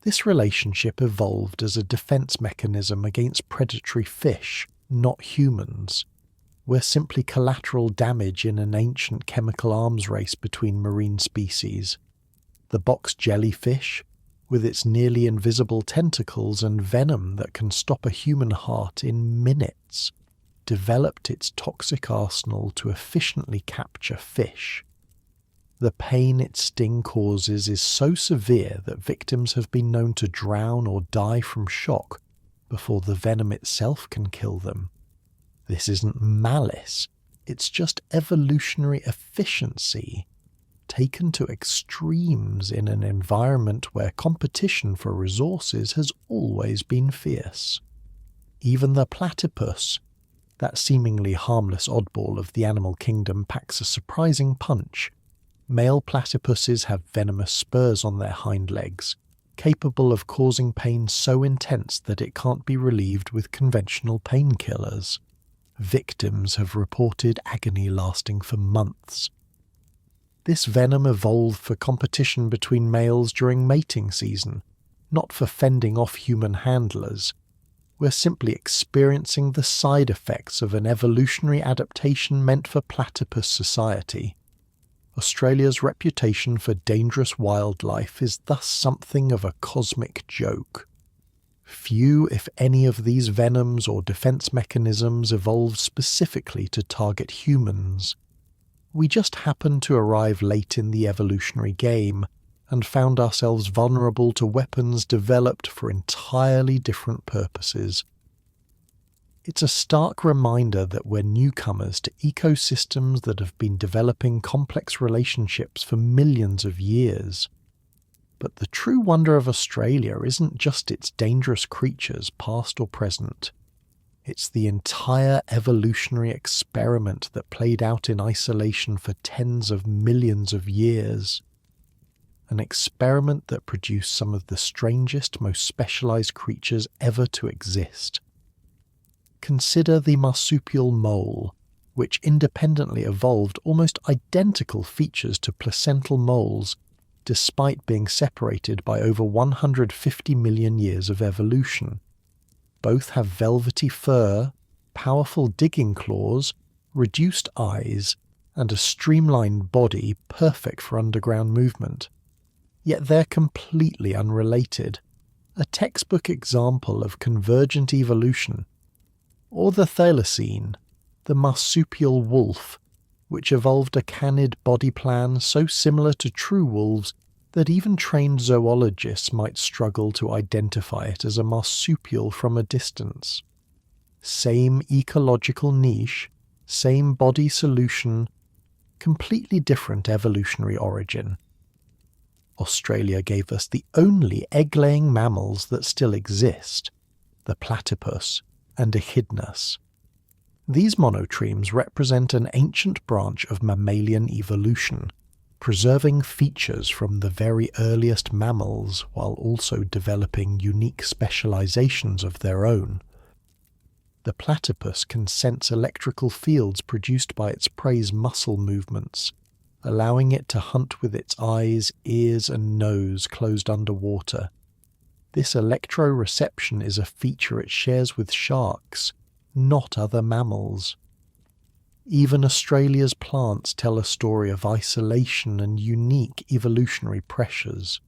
This relationship evolved as a defense mechanism against predatory fish, not humans. We're simply collateral damage in an ancient chemical arms race between marine species. The box jellyfish, with its nearly invisible tentacles and venom that can stop a human heart in minutes, developed its toxic arsenal to efficiently capture fish. The pain its sting causes is so severe that victims have been known to drown or die from shock before the venom itself can kill them. This isn't malice, it's just evolutionary efficiency, taken to extremes in an environment where competition for resources has always been fierce. Even the platypus, that seemingly harmless oddball of the animal kingdom, packs a surprising punch. Male platypuses have venomous spurs on their hind legs, capable of causing pain so intense that it can't be relieved with conventional painkillers. Victims have reported agony lasting for months. This venom evolved for competition between males during mating season, not for fending off human handlers. We're simply experiencing the side effects of an evolutionary adaptation meant for platypus society. Australia's reputation for dangerous wildlife is thus something of a cosmic joke. Few, if any, of these venoms or defense mechanisms evolved specifically to target humans. We just happened to arrive late in the evolutionary game and found ourselves vulnerable to weapons developed for entirely different purposes. It's a stark reminder that we're newcomers to ecosystems that have been developing complex relationships for millions of years. But the true wonder of Australia isn't just its dangerous creatures, past or present. It's the entire evolutionary experiment that played out in isolation for tens of millions of years. An experiment that produced some of the strangest, most specialized creatures ever to exist. Consider the marsupial mole, which independently evolved almost identical features to placental moles, despite being separated by over 150 million years of evolution. Both have velvety fur, powerful digging claws, reduced eyes, and a streamlined body perfect for underground movement. Yet they're completely unrelated, a textbook example of convergent evolution. Or the thylacine, the marsupial wolf, which evolved a canid body plan so similar to true wolves that even trained zoologists might struggle to identify it as a marsupial from a distance. Same ecological niche, same body solution, completely different evolutionary origin. Australia gave us the only egg-laying mammals that still exist, the platypus and echidnas. These monotremes represent an ancient branch of mammalian evolution, preserving features from the very earliest mammals while also developing unique specializations of their own. The platypus can sense electrical fields produced by its prey's muscle movements, allowing it to hunt with its eyes, ears, and nose closed underwater. This electroreception is a feature it shares with sharks, not other mammals. Even Australia's plants tell a story of isolation and unique evolutionary pressures.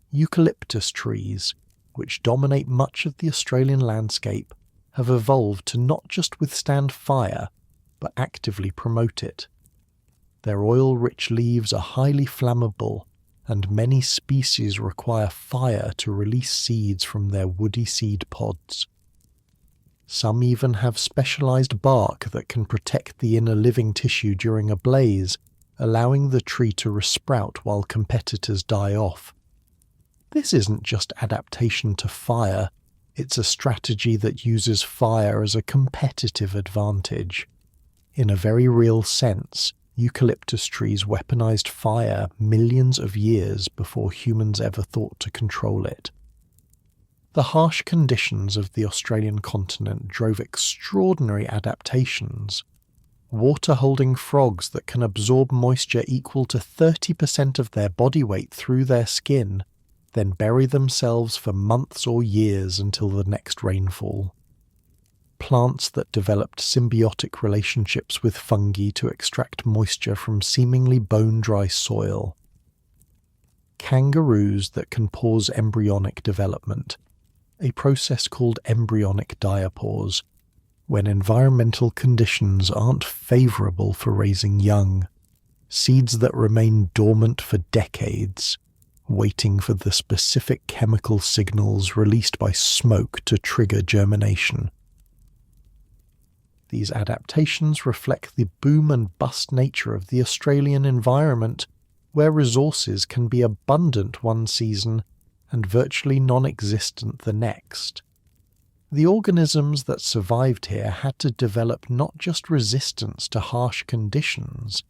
Eucalyptus trees, which dominate much of the Australian landscape, have evolved to not just withstand fire, but actively promote it. Their oil-rich leaves are highly flammable, and many species require fire to release seeds from their woody seed pods. Some even have specialized bark that can protect the inner living tissue during a blaze, allowing the tree to resprout while competitors die off. This isn't just adaptation to fire, it's a strategy that uses fire as a competitive advantage. In a very real sense, eucalyptus trees weaponized fire millions of years before humans ever thought to control it. The harsh conditions of the Australian continent drove extraordinary adaptations. Water-holding frogs that can absorb moisture equal to 30% of their body weight through their skin, then bury themselves for months or years until the next rainfall. Plants that developed symbiotic relationships with fungi to extract moisture from seemingly bone-dry soil. Kangaroos that can pause embryonic development, a process called embryonic diapause, when environmental conditions aren't favourable for raising young. Seeds that remain dormant for decades, waiting for the specific chemical signals released by smoke to trigger germination. These adaptations reflect the boom and bust nature of the Australian environment, where resources can be abundant one season and virtually non-existent the next. The organisms that survived here had to develop not just resistance to harsh conditions,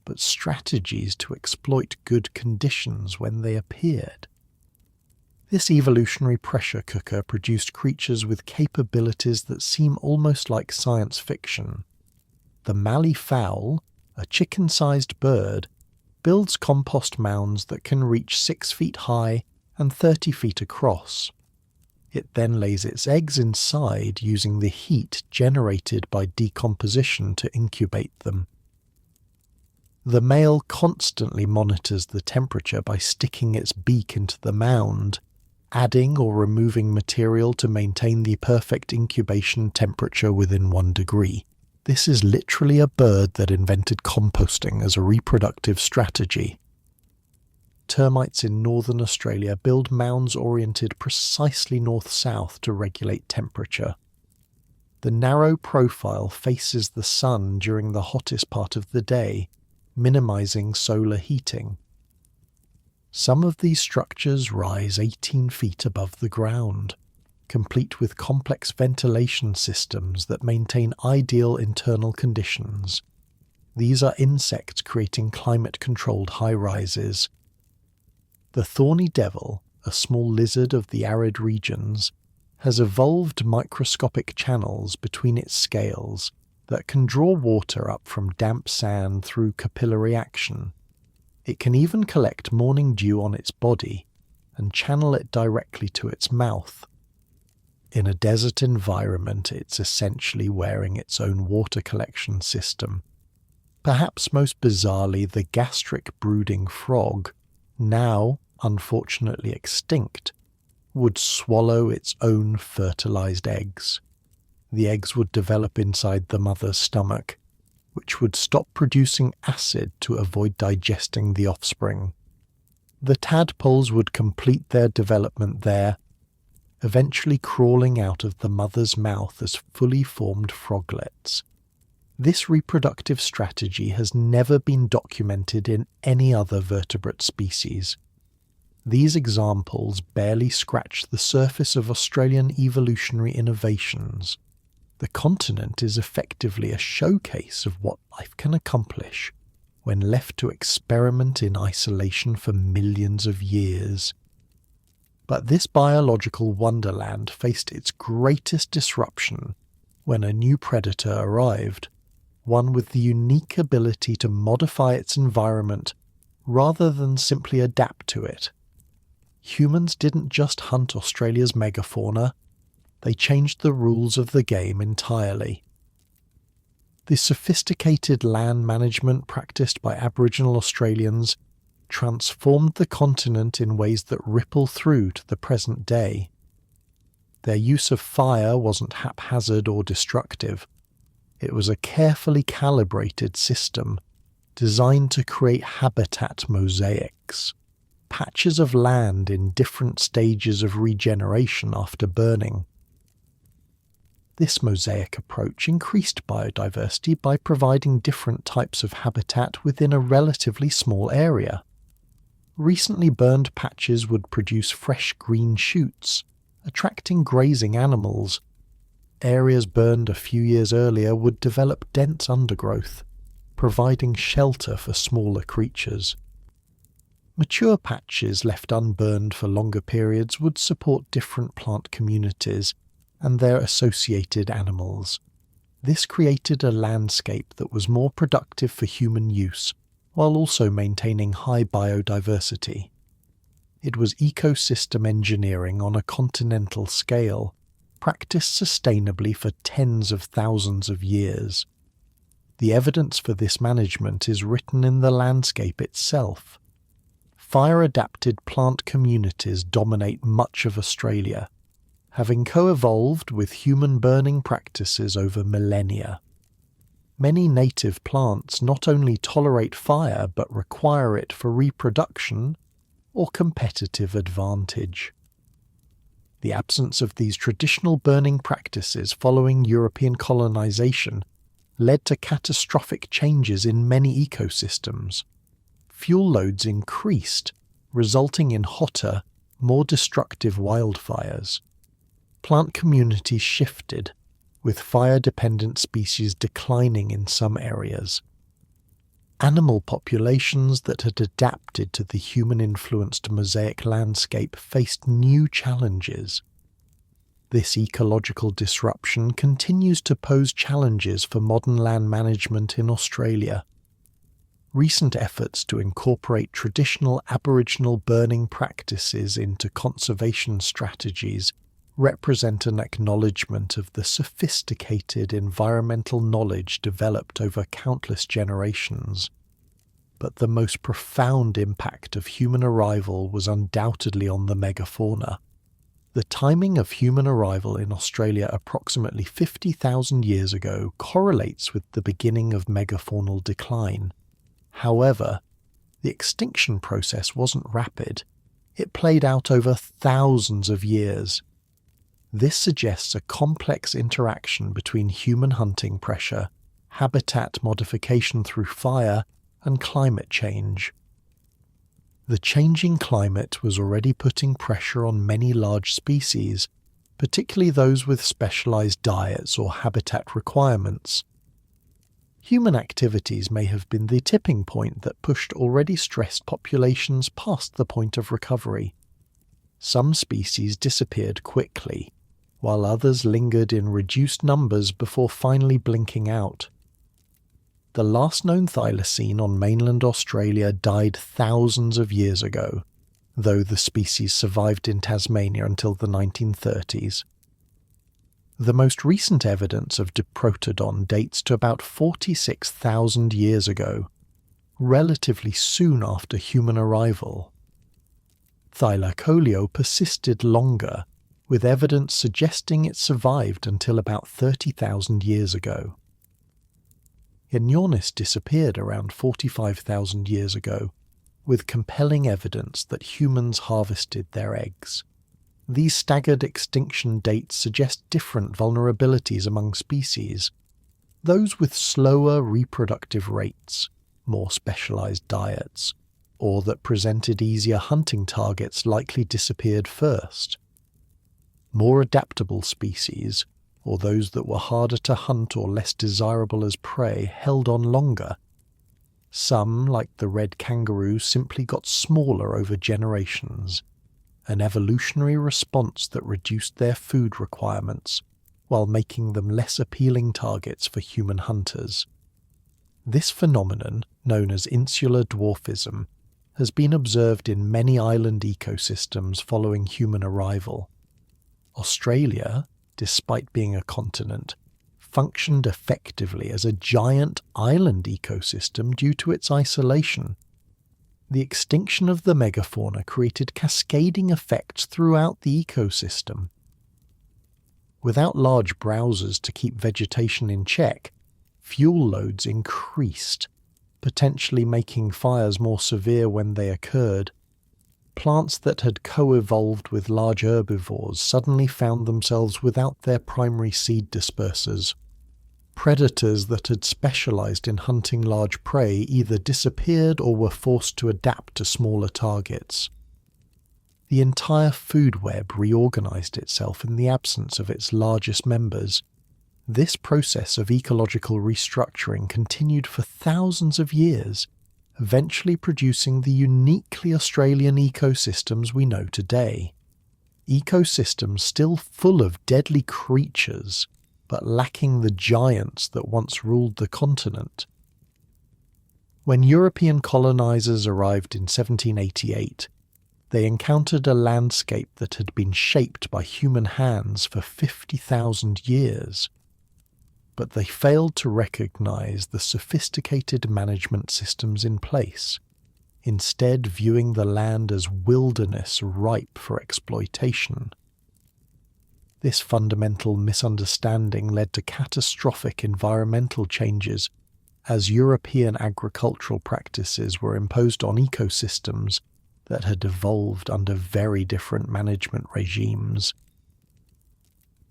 but strategies to exploit good conditions when they appeared. This evolutionary pressure cooker produced creatures with capabilities that seem almost like science fiction. The mallee fowl, a chicken-sized bird, builds compost mounds that can reach 6 feet high and 30 feet across. It then lays its eggs inside using the heat generated by decomposition to incubate them. The male constantly monitors the temperature by sticking its beak into the mound, adding or removing material to maintain the perfect incubation temperature within 1 degree. This is literally a bird that invented composting as a reproductive strategy. Termites in northern Australia build mounds oriented precisely north-south to regulate temperature. The narrow profile faces the sun during the hottest part of the day, minimizing solar heating. Some of these structures rise 18 feet above the ground, complete with complex ventilation systems that maintain ideal internal conditions. These are insects creating climate-controlled high-rises. The thorny devil, a small lizard of the arid regions, has evolved microscopic channels between its scales that can draw water up from damp sand through capillary action. It can even collect morning dew on its body and channel it directly to its mouth. In a desert environment, it's essentially wearing its own water collection system. Perhaps most bizarrely, the gastric brooding frog, now unfortunately extinct, would swallow its own fertilized eggs. The eggs would develop inside the mother's stomach, which would stop producing acid to avoid digesting the offspring. The tadpoles would complete their development there, eventually crawling out of the mother's mouth as fully formed froglets. This reproductive strategy has never been documented in any other vertebrate species. These examples barely scratch the surface of Australian evolutionary innovations. The continent is effectively a showcase of what life can accomplish when left to experiment in isolation for millions of years. But this biological wonderland faced its greatest disruption when a new predator arrived, one with the unique ability to modify its environment rather than simply adapt to it. Humans didn't just hunt Australia's megafauna, they changed the rules of the game entirely. The sophisticated land management practiced by Aboriginal Australians transformed the continent in ways that ripple through to the present day. Their use of fire wasn't haphazard or destructive. It was a carefully calibrated system designed to create habitat mosaics, patches of land in different stages of regeneration after burning. This mosaic approach increased biodiversity by providing different types of habitat within a relatively small area. Recently burned patches would produce fresh green shoots, attracting grazing animals. Areas burned a few years earlier would develop dense undergrowth, providing shelter for smaller creatures. Mature patches left unburned for longer periods would support different plant communities and their associated animals. This created a landscape that was more productive for human use, while also maintaining high biodiversity. It was ecosystem engineering on a continental scale, practiced sustainably for tens of thousands of years. The evidence for this management is written in the landscape itself. Fire-adapted plant communities dominate much of Australia, having co-evolved with human burning practices over millennia. Many native plants not only tolerate fire but require it for reproduction or competitive advantage. The absence of these traditional burning practices following European colonization led to catastrophic changes in many ecosystems. Fuel loads increased, resulting in hotter, more destructive wildfires. Plant communities shifted, with fire-dependent species declining in some areas. Animal populations that had adapted to the human-influenced mosaic landscape faced new challenges. This ecological disruption continues to pose challenges for modern land management in Australia. Recent efforts to incorporate traditional Aboriginal burning practices into conservation strategies represent an acknowledgement of the sophisticated environmental knowledge developed over countless generations. But the most profound impact of human arrival was undoubtedly on the megafauna. The timing of human arrival in Australia approximately 50,000 years ago correlates with the beginning of megafaunal decline. However, the extinction process wasn't rapid. It played out over thousands of years. This suggests a complex interaction between human hunting pressure, habitat modification through fire, and climate change. The changing climate was already putting pressure on many large species, particularly those with specialized diets or habitat requirements. Human activities may have been the tipping point that pushed already stressed populations past the point of recovery. Some species disappeared quickly, while others lingered in reduced numbers before finally blinking out. The last known thylacine on mainland Australia died thousands of years ago, though the species survived in Tasmania until the 1930s. The most recent evidence of Diprotodon dates to about 46,000 years ago, relatively soon after human arrival. Thylacoleo persisted longer, with evidence suggesting it survived until about 30,000 years ago. Enornis disappeared around 45,000 years ago, with compelling evidence that humans harvested their eggs. These staggered extinction dates suggest different vulnerabilities among species. Those with slower reproductive rates, more specialized diets, or that presented easier hunting targets likely disappeared first. More adaptable species, or those that were harder to hunt or less desirable as prey, held on longer. Some, like the red kangaroo, simply got smaller over generations, an evolutionary response that reduced their food requirements while making them less appealing targets for human hunters. This phenomenon, known as insular dwarfism, has been observed in many island ecosystems following human arrival. Australia, despite being a continent, functioned effectively as a giant island ecosystem due to its isolation. The extinction of the megafauna created cascading effects throughout the ecosystem. Without large browsers to keep vegetation in check, fuel loads increased, potentially making fires more severe when they occurred. Plants that had co-evolved with large herbivores suddenly found themselves without their primary seed dispersers. Predators that had specialized in hunting large prey either disappeared or were forced to adapt to smaller targets. The entire food web reorganized itself in the absence of its largest members. This process of ecological restructuring continued for thousands of years, eventually producing the uniquely Australian ecosystems we know today. Ecosystems still full of deadly creatures, but lacking the giants that once ruled the continent. When European colonizers arrived in 1788, they encountered a landscape that had been shaped by human hands for 50,000 years. But they failed to recognize the sophisticated management systems in place, instead viewing the land as wilderness ripe for exploitation. This fundamental misunderstanding led to catastrophic environmental changes as European agricultural practices were imposed on ecosystems that had evolved under very different management regimes.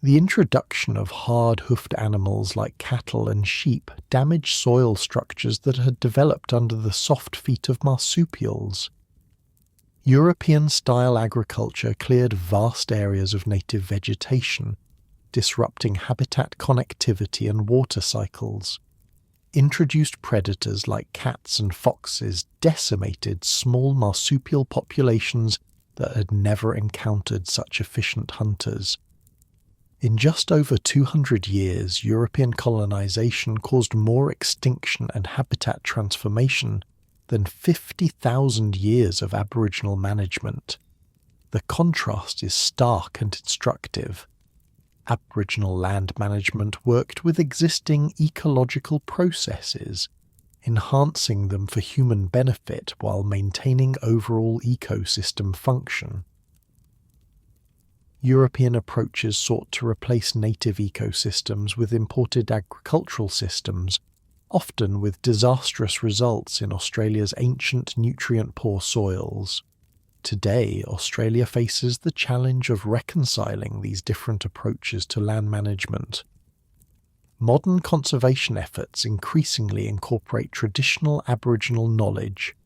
The introduction of hard-hoofed animals like cattle and sheep damaged soil structures that had developed under the soft feet of marsupials. European-style agriculture cleared vast areas of native vegetation, disrupting habitat connectivity and water cycles. Introduced predators like cats and foxes decimated small marsupial populations that had never encountered such efficient hunters. In just over 200 years, European colonization caused more extinction and habitat transformation than 50,000 years of Aboriginal management. The contrast is stark and instructive. Aboriginal land management worked with existing ecological processes, enhancing them for human benefit while maintaining overall ecosystem function. European approaches sought to replace native ecosystems with imported agricultural systems, often with disastrous results in Australia's ancient nutrient-poor soils. Today, Australia faces the challenge of reconciling these different approaches to land management. Modern conservation efforts increasingly incorporate traditional Aboriginal knowledge,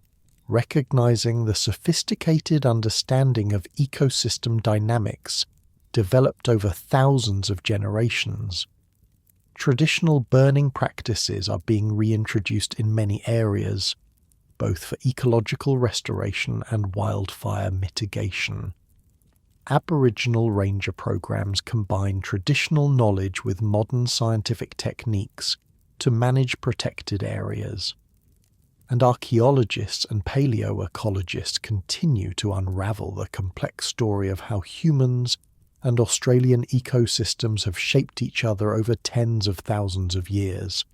recognizing the sophisticated understanding of ecosystem dynamics developed over thousands of generations. Traditional burning practices are being reintroduced in many areas, both for ecological restoration and wildfire mitigation. Aboriginal ranger programs combine traditional knowledge with modern scientific techniques to manage protected areas. And archaeologists and paleoecologists continue to unravel the complex story of how humans and Australian ecosystems have shaped each other over tens of thousands of years.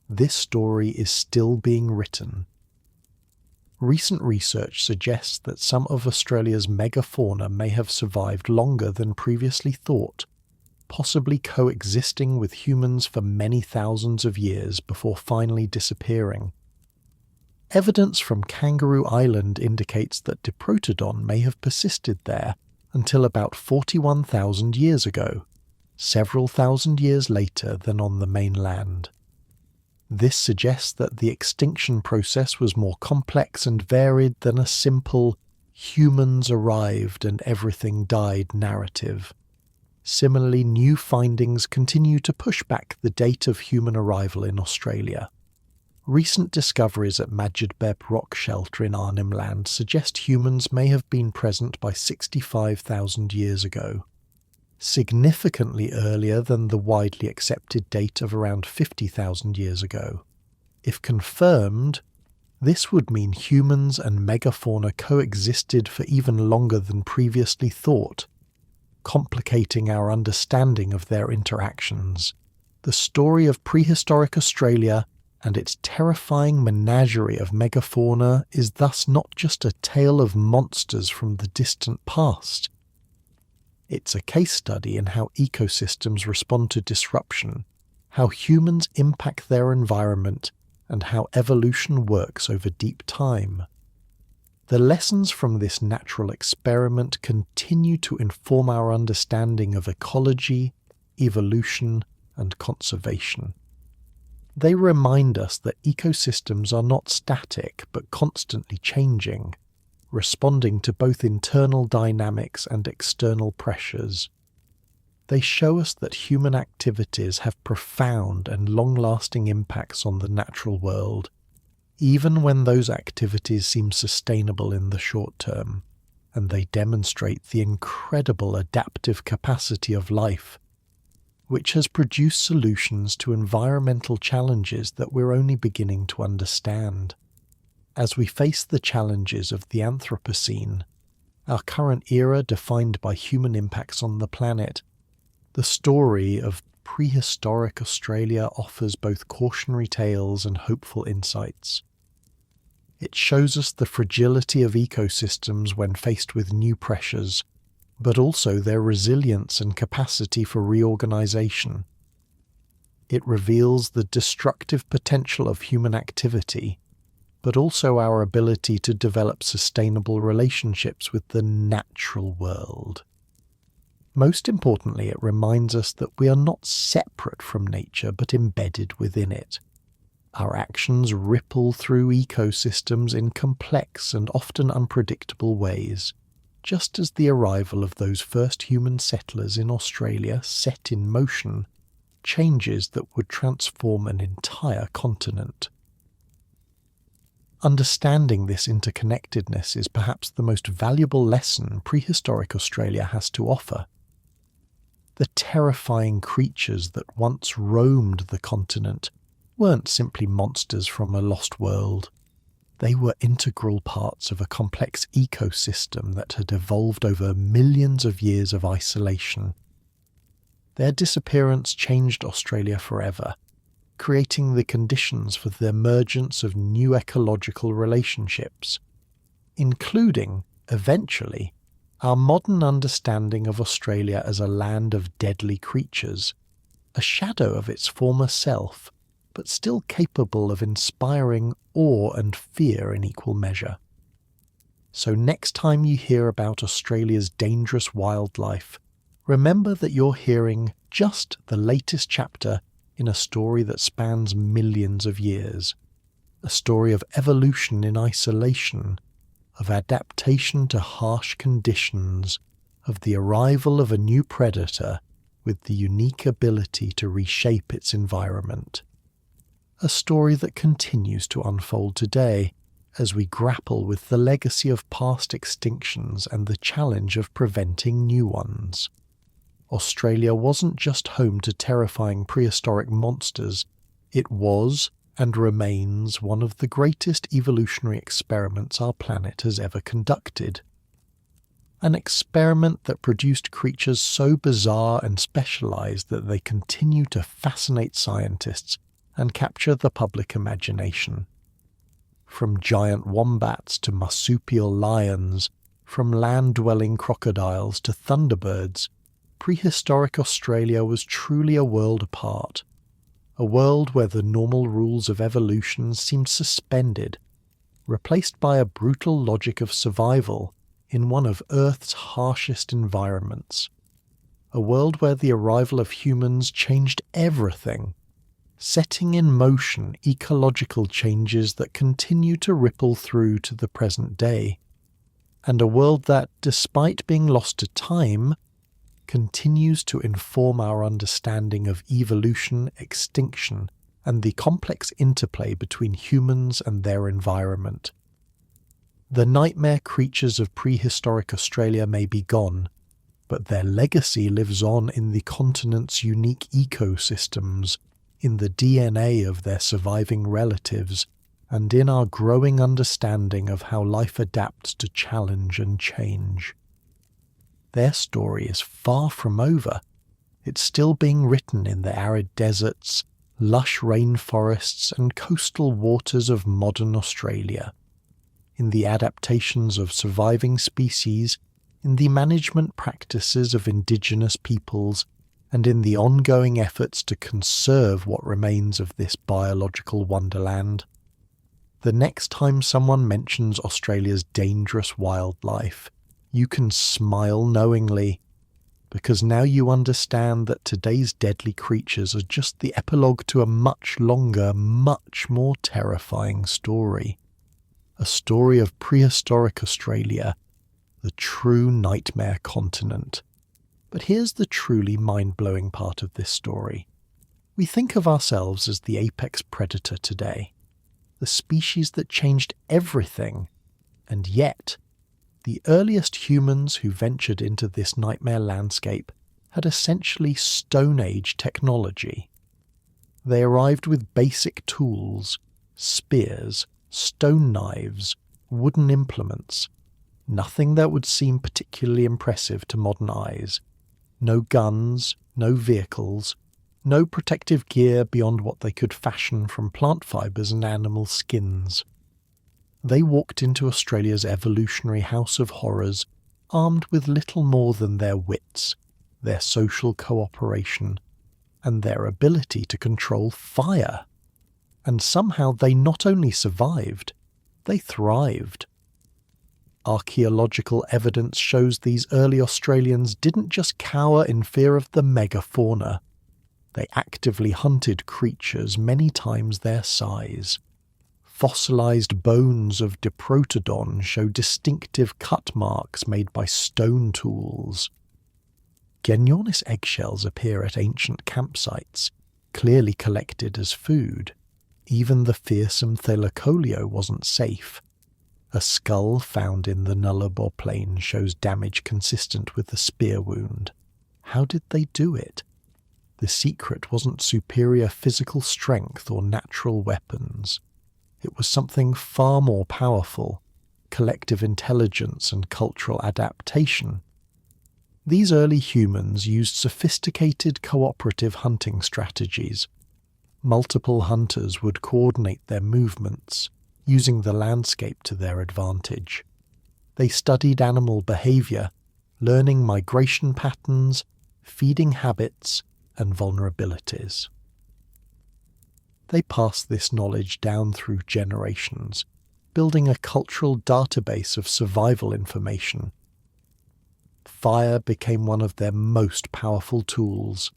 This story is still being written. Recent research suggests that some of Australia's megafauna may have survived longer than previously thought, possibly coexisting with humans for many thousands of years before finally disappearing. Evidence from Kangaroo Island indicates that Diprotodon may have persisted there until about 41,000 years ago, several thousand years later than on the mainland. This suggests that the extinction process was more complex and varied than a simple humans arrived and everything died narrative. Similarly, new findings continue to push back the date of human arrival in Australia. Recent discoveries at Majidbeb Rock Shelter in Arnhem Land suggest humans may have been present by 65,000 years ago, significantly earlier than the widely accepted date of around 50,000 years ago. If confirmed, this would mean humans and megafauna coexisted for even longer than previously thought, complicating our understanding of their interactions. The story of prehistoric Australia and its terrifying menagerie of megafauna is thus not just a tale of monsters from the distant past. It's a case study in how ecosystems respond to disruption, how humans impact their environment, and how evolution works over deep time. The lessons from this natural experiment continue to inform our understanding of ecology, evolution, and conservation. They remind us that ecosystems are not static but constantly changing, responding to both internal dynamics and external pressures. They show us that human activities have profound and long-lasting impacts on the natural world, even when those activities seem sustainable in the short term, and they demonstrate the incredible adaptive capacity of life, which has produced solutions to environmental challenges that we're only beginning to understand. As we face the challenges of the Anthropocene, our current era defined by human impacts on the planet, the story of prehistoric Australia offers both cautionary tales and hopeful insights. It shows us the fragility of ecosystems when faced with new pressures, but also their resilience and capacity for reorganization. It reveals the destructive potential of human activity, but also our ability to develop sustainable relationships with the natural world. Most importantly, it reminds us that we are not separate from nature, but embedded within it. Our actions ripple through ecosystems in complex and often unpredictable ways, just as the arrival of those first human settlers in Australia set in motion changes that would transform an entire continent. Understanding this interconnectedness is perhaps the most valuable lesson prehistoric Australia has to offer. The terrifying creatures that once roamed the continent weren't simply monsters from a lost world. They were integral parts of a complex ecosystem that had evolved over millions of years of isolation. Their disappearance changed Australia forever, creating the conditions for the emergence of new ecological relationships, including, eventually, our modern understanding of Australia as a land of deadly creatures, a shadow of its former self, but still capable of inspiring awe and fear in equal measure. So next time you hear about Australia's dangerous wildlife, remember that you're hearing just the latest chapter in a story that spans millions of years, a story of evolution in isolation, of adaptation to harsh conditions, of the arrival of a new predator with the unique ability to reshape its environment. A story that continues to unfold today as we grapple with the legacy of past extinctions and the challenge of preventing new ones. Australia wasn't just home to terrifying prehistoric monsters, it was and remains one of the greatest evolutionary experiments our planet has ever conducted. An experiment that produced creatures so bizarre and specialized that they continue to fascinate scientists and capture the public imagination. From giant wombats to marsupial lions, from land-dwelling crocodiles to thunderbirds, prehistoric Australia was truly a world apart. A world where the normal rules of evolution seemed suspended, replaced by a brutal logic of survival in one of Earth's harshest environments. A world where the arrival of humans changed everything, setting in motion ecological changes that continue to ripple through to the present day. And a world that, despite being lost to time, continues to inform our understanding of evolution, extinction, and the complex interplay between humans and their environment. The nightmare creatures of prehistoric Australia may be gone, but their legacy lives on in the continent's unique ecosystems, in the DNA of their surviving relatives, and in our growing understanding of how life adapts to challenge and change. Their story is far from over. It's still being written in the arid deserts, lush rainforests, and coastal waters of modern Australia, in the adaptations of surviving species, in the management practices of indigenous peoples, and in the ongoing efforts to conserve what remains of this biological wonderland. The next time someone mentions Australia's dangerous wildlife, you can smile knowingly, because now you understand that today's deadly creatures are just the epilogue to a much longer, much more terrifying story. A story of prehistoric Australia, the true nightmare continent. But here's the truly mind-blowing part of this story. We think of ourselves as the apex predator today, the species that changed everything, and yet, the earliest humans who ventured into this nightmare landscape had essentially Stone Age technology. They arrived with basic tools, spears, stone knives, wooden implements, nothing that would seem particularly impressive to modern eyes. No guns, no vehicles, no protective gear beyond what they could fashion from plant fibres and animal skins. They walked into Australia's evolutionary house of horrors armed with little more than their wits, their social cooperation, and their ability to control fire. And somehow they not only survived, they thrived. Archaeological evidence shows these early Australians didn't just cower in fear of the megafauna. They actively hunted creatures many times their size. Fossilized bones of Diprotodon show distinctive cut marks made by stone tools. Genyornis eggshells appear at ancient campsites, clearly collected as food. Even the fearsome Thylacoleo wasn't safe. A skull found in the Nullarbor Plain shows damage consistent with the spear wound. How did they do it? The secret wasn't superior physical strength or natural weapons. It was something far more powerful: collective intelligence and cultural adaptation. These early humans used sophisticated cooperative hunting strategies. Multiple hunters would coordinate their movements, using the landscape to their advantage. They studied animal behavior, learning migration patterns, feeding habits, and vulnerabilities. They passed this knowledge down through generations, building a cultural database of survival information. Fire became one of their most powerful tools,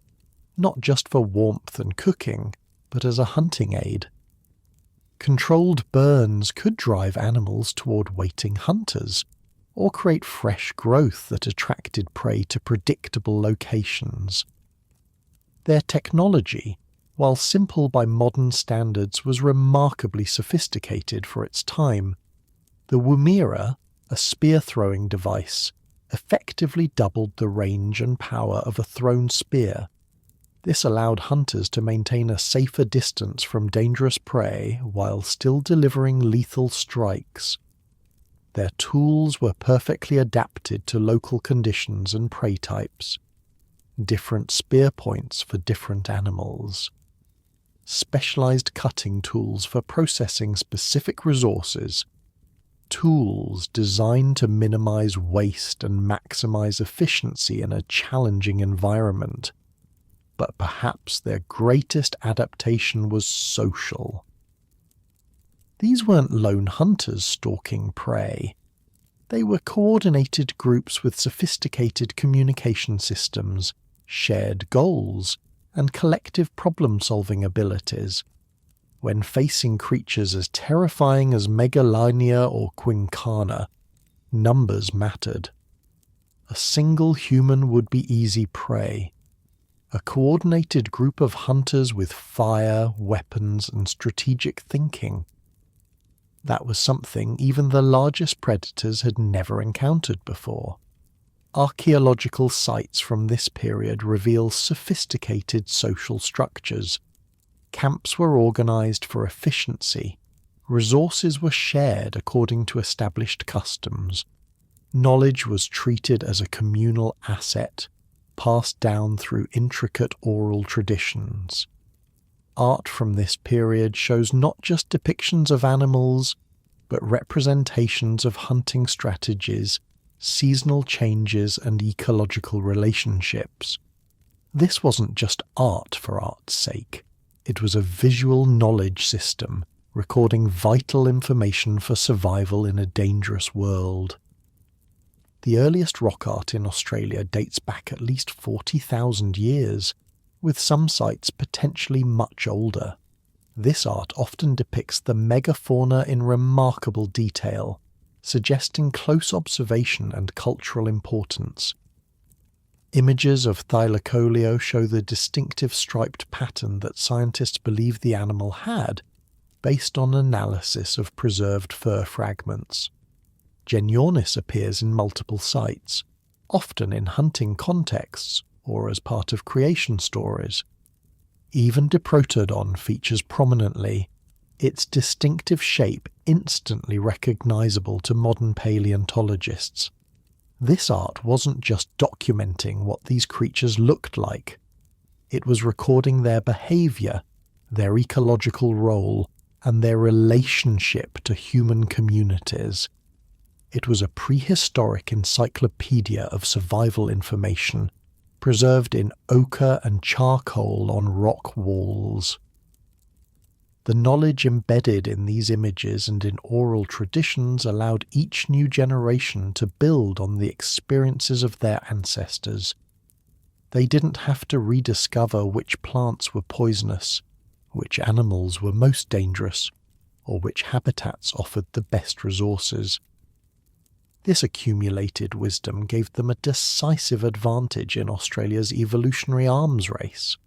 not just for warmth and cooking, but as a hunting aid. Controlled burns could drive animals toward waiting hunters, or create fresh growth that attracted prey to predictable locations. Their technology, while simple by modern standards, was remarkably sophisticated for its time. The woomera, a spear-throwing device, effectively doubled the range and power of a thrown spear. This allowed hunters to maintain a safer distance from dangerous prey while still delivering lethal strikes. Their tools were perfectly adapted to local conditions and prey types. Different spear points for different animals. Specialized cutting tools for processing specific resources. Tools designed to minimize waste and maximize efficiency in a challenging environment. But perhaps their greatest adaptation was social. These weren't lone hunters stalking prey. They were coordinated groups with sophisticated communication systems, shared goals, and collective problem-solving abilities. When facing creatures as terrifying as Megalania or Quincana, numbers mattered. A single human would be easy prey. A coordinated group of hunters with fire, weapons, and strategic thinking. That was something even the largest predators had never encountered before. Archaeological sites from this period reveal sophisticated social structures. Camps were organized for efficiency. Resources were shared according to established customs. Knowledge was treated as a communal asset, passed down through intricate oral traditions. Art from this period shows not just depictions of animals, but representations of hunting strategies, seasonal changes, and ecological relationships. This wasn't just art for art's sake. It was a visual knowledge system, recording vital information for survival in a dangerous world. The earliest rock art in Australia dates back at least 40,000 years, with some sites potentially much older. This art often depicts the megafauna in remarkable detail, suggesting close observation and cultural importance. Images of Thylacoleo show the distinctive striped pattern that scientists believe the animal had, based on analysis of preserved fur fragments. Genyornis appears in multiple sites, often in hunting contexts or as part of creation stories. Even Diprotodon features prominently, its distinctive shape instantly recognizable to modern paleontologists. This art wasn't just documenting what these creatures looked like. It was recording their behavior, their ecological role, and their relationship to human communities. It was a prehistoric encyclopedia of survival information, preserved in ochre and charcoal on rock walls. The knowledge embedded in these images and in oral traditions allowed each new generation to build on the experiences of their ancestors. They didn't have to rediscover which plants were poisonous, which animals were most dangerous, or which habitats offered the best resources. This accumulated wisdom gave them a decisive advantage in Australia's evolutionary arms race.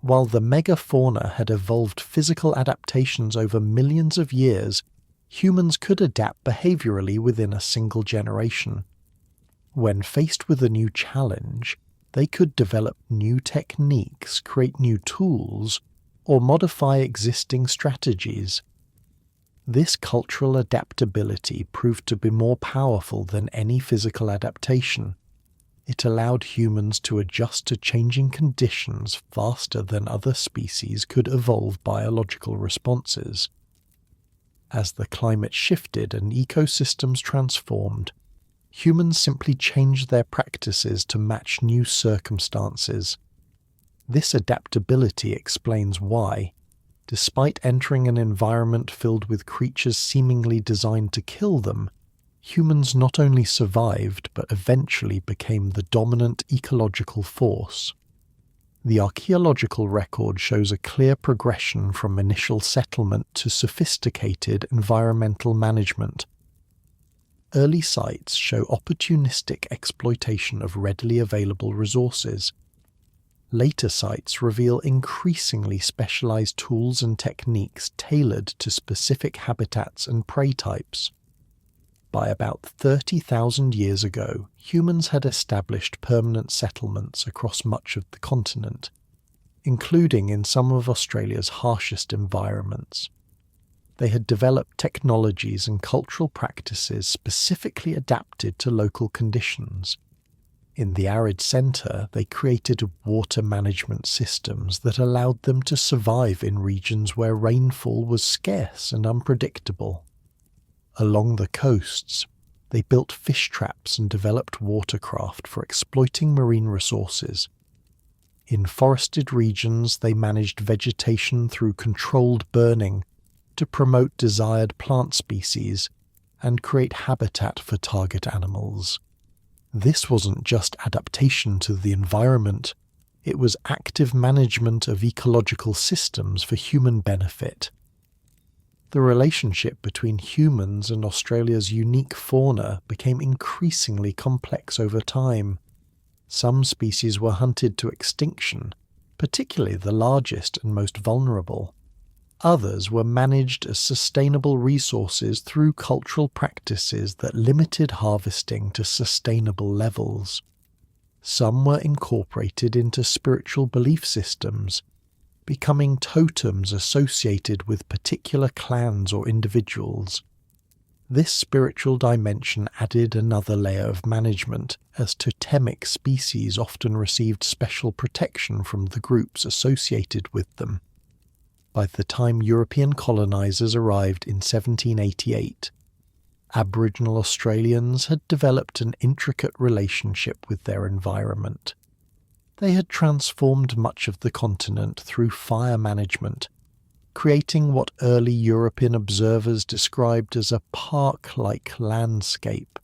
While the megafauna had evolved physical adaptations over millions of years, humans could adapt behaviorally within a single generation. When faced with a new challenge, they could develop new techniques, create new tools, or modify existing strategies. This cultural adaptability proved to be more powerful than any physical adaptation. It allowed humans to adjust to changing conditions faster than other species could evolve biological responses. As the climate shifted and ecosystems transformed, humans simply changed their practices to match new circumstances. This adaptability explains why, despite entering an environment filled with creatures seemingly designed to kill them, humans not only survived but eventually became the dominant ecological force. The archaeological record shows a clear progression from initial settlement to sophisticated environmental management. Early sites show opportunistic exploitation of readily available resources. Later sites reveal increasingly specialized tools and techniques tailored to specific habitats and prey types. By about 30,000 years ago, humans had established permanent settlements across much of the continent, including in some of Australia's harshest environments. They had developed technologies and cultural practices specifically adapted to local conditions. In the arid centre, they created water management systems that allowed them to survive in regions where rainfall was scarce and unpredictable. Along the coasts, they built fish traps and developed watercraft for exploiting marine resources. In forested regions, they managed vegetation through controlled burning to promote desired plant species and create habitat for target animals. This wasn't just adaptation to the environment, it was active management of ecological systems for human benefit. The relationship between humans and Australia's unique fauna became increasingly complex over time. Some species were hunted to extinction, particularly the largest and most vulnerable. Others were managed as sustainable resources through cultural practices that limited harvesting to sustainable levels. Some were incorporated into spiritual belief systems, becoming totems associated with particular clans or individuals. This spiritual dimension added another layer of management, as totemic species often received special protection from the groups associated with them. By the time European colonizers arrived in 1788, Aboriginal Australians had developed an intricate relationship with their environment. They had transformed much of the continent through fire management, creating what early European observers described as a park-like landscape.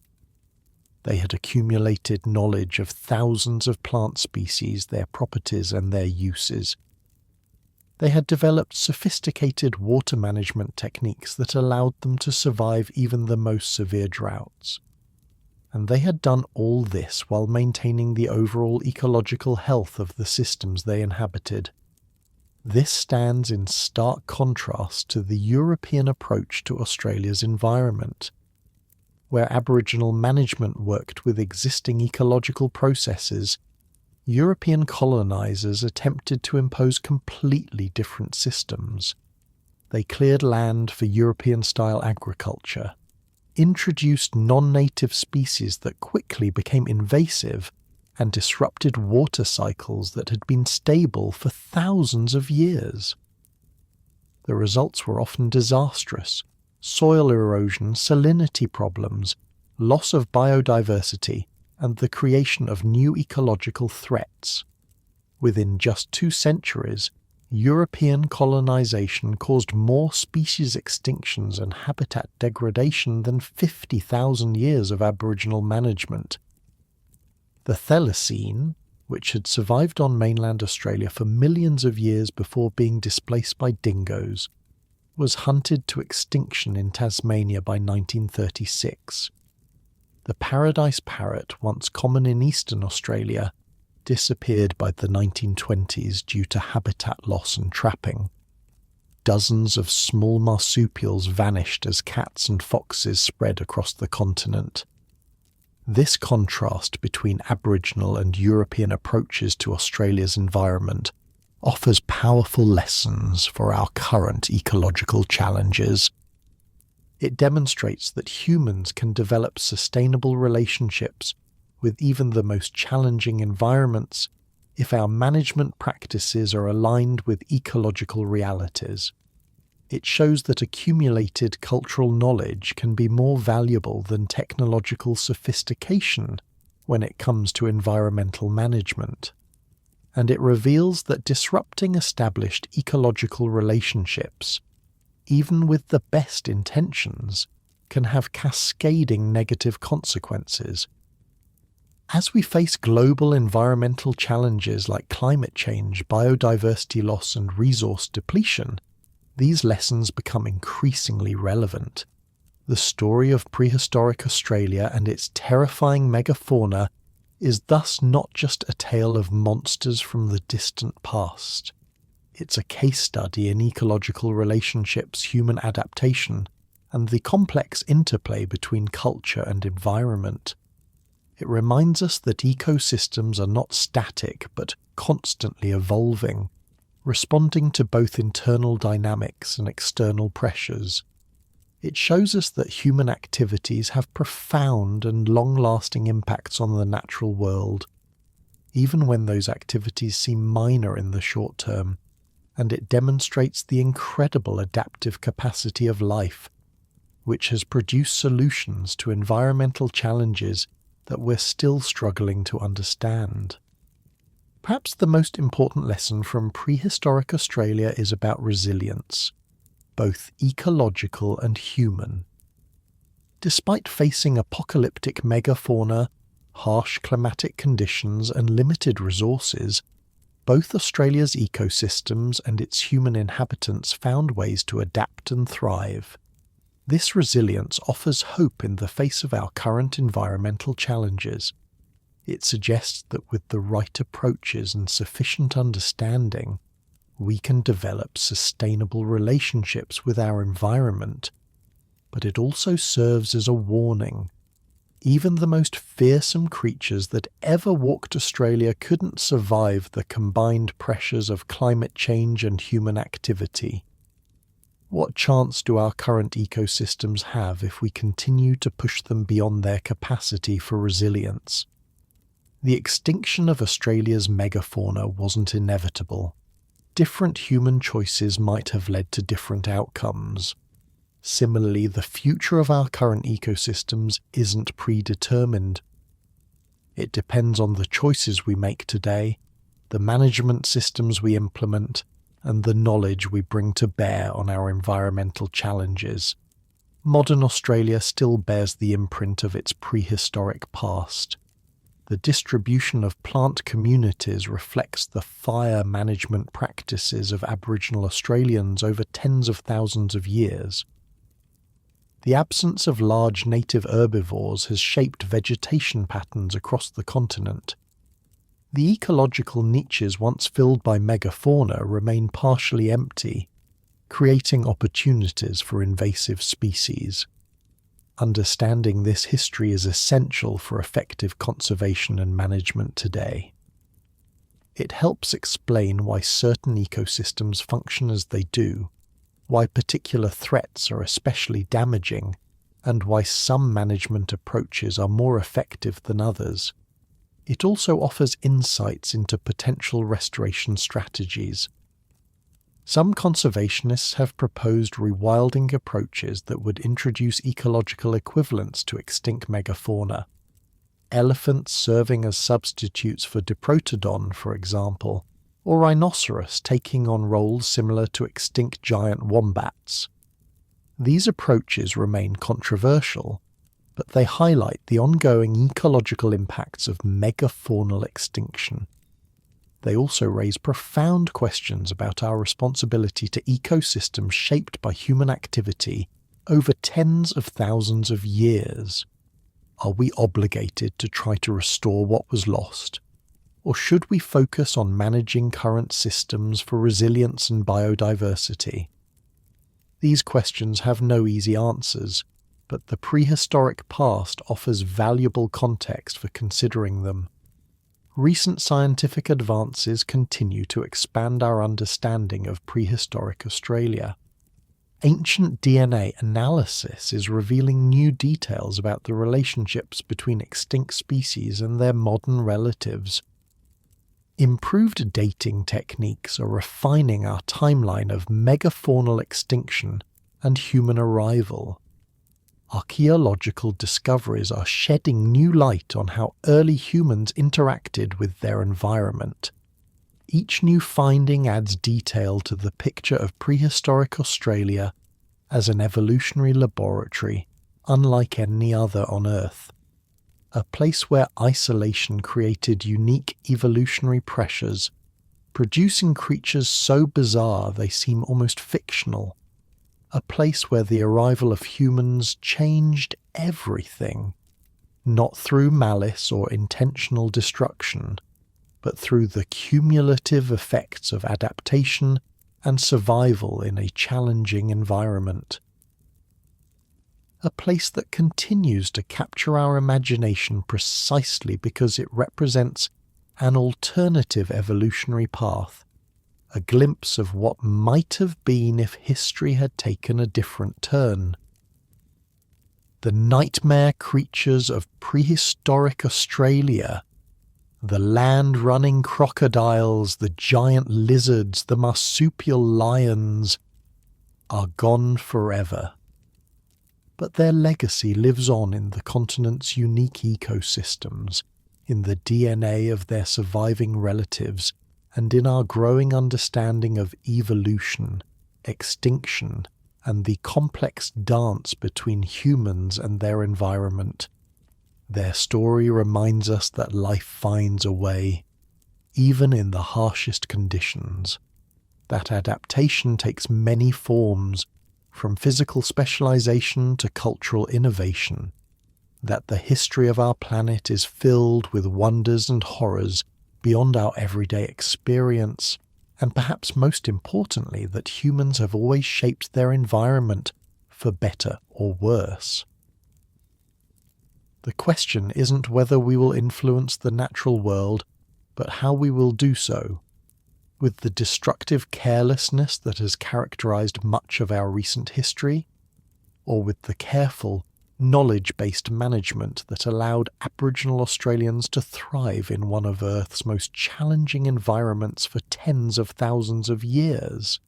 They had accumulated knowledge of thousands of plant species, their properties and their uses. They had developed sophisticated water management techniques that allowed them to survive even the most severe droughts. And they had done all this while maintaining the overall ecological health of the systems they inhabited. This stands in stark contrast to the European approach to Australia's environment, where Aboriginal management worked with existing ecological processes. European colonizers attempted to impose completely different systems. They cleared land for European-style agriculture, introduced non-native species that quickly became invasive, and disrupted water cycles that had been stable for thousands of years. The results were often disastrous: soil erosion, salinity problems, loss of biodiversity, and the creation of new ecological threats. Within just 2 centuries, European colonization caused more species extinctions and habitat degradation than 50,000 years of Aboriginal management. The thylacine, which had survived on mainland Australia for millions of years before being displaced by dingoes, was hunted to extinction in Tasmania by 1936. The paradise parrot, once common in eastern Australia, disappeared by the 1920s due to habitat loss and trapping. Dozens of small marsupials vanished as cats and foxes spread across the continent. This contrast between Aboriginal and European approaches to Australia's environment offers powerful lessons for our current ecological challenges. It demonstrates that humans can develop sustainable relationships with even the most challenging environments if our management practices are aligned with ecological realities. It shows that accumulated cultural knowledge can be more valuable than technological sophistication when it comes to environmental management. And it reveals that disrupting established ecological relationships, even with the best intentions, can have cascading negative consequences. As we face global environmental challenges like climate change, biodiversity loss, and resource depletion, these lessons become increasingly relevant. The story of prehistoric Australia and its terrifying megafauna is thus not just a tale of monsters from the distant past. It's a case study in ecological relationships, human adaptation, and the complex interplay between culture and environment. It reminds us that ecosystems are not static but constantly evolving, responding to both internal dynamics and external pressures. It shows us that human activities have profound and long-lasting impacts on the natural world, even when those activities seem minor in the short term, and it demonstrates the incredible adaptive capacity of life, which has produced solutions to environmental challenges that we're still struggling to understand. Perhaps the most important lesson from prehistoric Australia is about resilience, both ecological and human. Despite facing apocalyptic megafauna, harsh climatic conditions, and limited resources, both Australia's ecosystems and its human inhabitants found ways to adapt and thrive. This resilience offers hope in the face of our current environmental challenges. It suggests that with the right approaches and sufficient understanding, we can develop sustainable relationships with our environment. But it also serves as a warning. Even the most fearsome creatures that ever walked Australia couldn't survive the combined pressures of climate change and human activity. What chance do our current ecosystems have if we continue to push them beyond their capacity for resilience? The extinction of Australia's megafauna wasn't inevitable. Different human choices might have led to different outcomes. Similarly, the future of our current ecosystems isn't predetermined. It depends on the choices we make today, the management systems we implement, and the knowledge we bring to bear on our environmental challenges. Modern Australia still bears the imprint of its prehistoric past. The distribution of plant communities reflects the fire management practices of Aboriginal Australians over tens of thousands of years. The absence of large native herbivores has shaped vegetation patterns across the continent. The ecological niches once filled by megafauna remain partially empty, creating opportunities for invasive species. Understanding this history is essential for effective conservation and management today. It helps explain why certain ecosystems function as they do, why particular threats are especially damaging, and why some management approaches are more effective than others. It also offers insights into potential restoration strategies. Some conservationists have proposed rewilding approaches that would introduce ecological equivalents to extinct megafauna. Elephants serving as substitutes for Diprotodon, for example, or rhinoceros taking on roles similar to extinct giant wombats. These approaches remain controversial, but they highlight the ongoing ecological impacts of megafaunal extinction. They also raise profound questions about our responsibility to ecosystems shaped by human activity over tens of thousands of years. Are we obligated to try to restore what was lost? Or should we focus on managing current systems for resilience and biodiversity? These questions have no easy answers, but the prehistoric past offers valuable context for considering them. Recent scientific advances continue to expand our understanding of prehistoric Australia. Ancient DNA analysis is revealing new details about the relationships between extinct species and their modern relatives. Improved dating techniques are refining our timeline of megafaunal extinction and human arrival. Archaeological discoveries are shedding new light on how early humans interacted with their environment. Each new finding adds detail to the picture of prehistoric Australia as an evolutionary laboratory unlike any other on Earth. A place where isolation created unique evolutionary pressures, producing creatures so bizarre they seem almost fictional. A place where the arrival of humans changed everything, not through malice or intentional destruction, but through the cumulative effects of adaptation and survival in a challenging environment. A place that continues to capture our imagination precisely because it represents an alternative evolutionary path, a glimpse of what might have been if history had taken a different turn. The nightmare creatures of prehistoric Australia, the land-running crocodiles, the giant lizards, the marsupial lions, are gone forever. But their legacy lives on in the continent's unique ecosystems, in the DNA of their surviving relatives, and in our growing understanding of evolution, extinction, and the complex dance between humans and their environment. Their story reminds us that life finds a way, even in the harshest conditions. That adaptation takes many forms, from physical specialization to cultural innovation. That the history of our planet is filled with wonders and horrors beyond our everyday experience, and perhaps most importantly, that humans have always shaped their environment for better or worse. The question isn't whether we will influence the natural world, but how we will do so. With the destructive carelessness that has characterized much of our recent history, or with the careful, knowledge-based management that allowed Aboriginal Australians to thrive in one of Earth's most challenging environments for tens of thousands of years.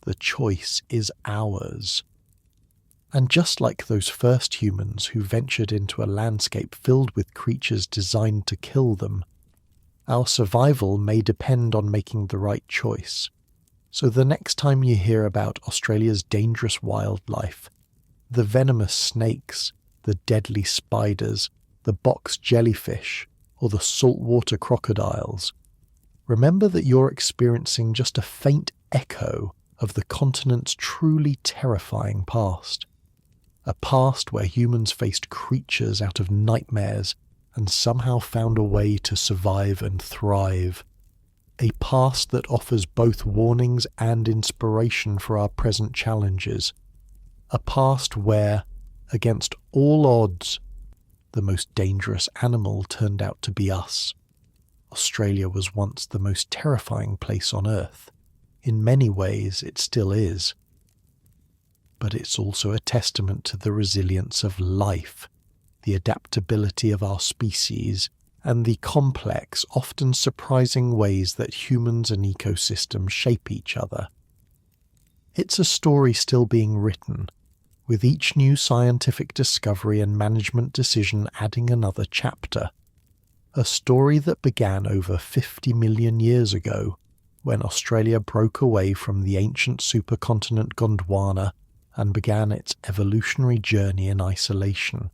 The choice is ours. And just like those first humans who ventured into a landscape filled with creatures designed to kill them, our survival may depend on making the right choice. So the next time you hear about Australia's dangerous wildlife, the venomous snakes, the deadly spiders, the box jellyfish, or the saltwater crocodiles, remember that you're experiencing just a faint echo of the continent's truly terrifying past. A past where humans faced creatures out of nightmares and somehow found a way to survive and thrive. A past that offers both warnings and inspiration for our present challenges. A past where, against all odds, the most dangerous animal turned out to be us. Australia was once the most terrifying place on Earth. In many ways, it still is. But it's also a testament to the resilience of life, the adaptability of our species, and the complex, often surprising ways that humans and ecosystems shape each other. It's a story still being written, with each new scientific discovery and management decision adding another chapter. A story that began over 50 million years ago, when Australia broke away from the ancient supercontinent Gondwana and began its evolutionary journey in isolation.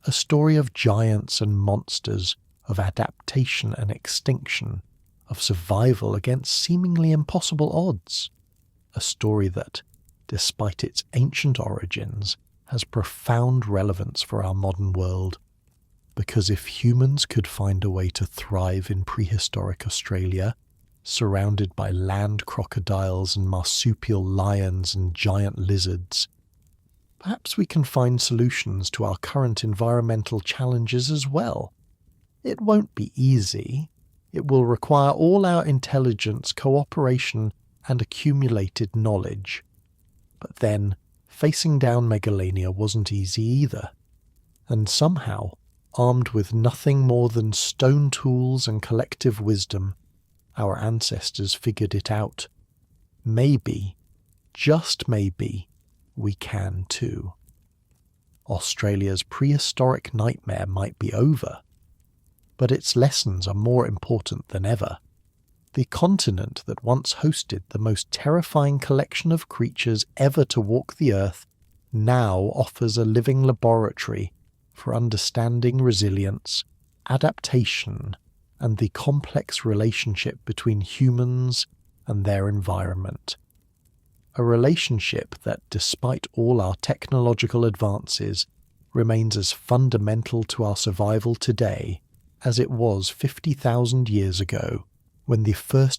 A story of giants and monsters, of adaptation and extinction, of survival against seemingly impossible odds. A story that, despite its ancient origins, has profound relevance for our modern world. Because if humans could find a way to thrive in prehistoric Australia, surrounded by land crocodiles and marsupial lions and giant lizards, perhaps we can find solutions to our current environmental challenges as well. It won't be easy. It will require all our intelligence, cooperation, and accumulated knowledge. But then, facing down Megalania wasn't easy either. And somehow, armed with nothing more than stone tools and collective wisdom, our ancestors figured it out. Maybe, just maybe, we can too. Australia's prehistoric nightmare might be over, but its lessons are more important than ever. The continent that once hosted the most terrifying collection of creatures ever to walk the earth now offers a living laboratory for understanding resilience, adaptation, and the complex relationship between humans and their environment. A relationship that, despite all our technological advances, remains as fundamental to our survival today as it was 50,000 years ago when the first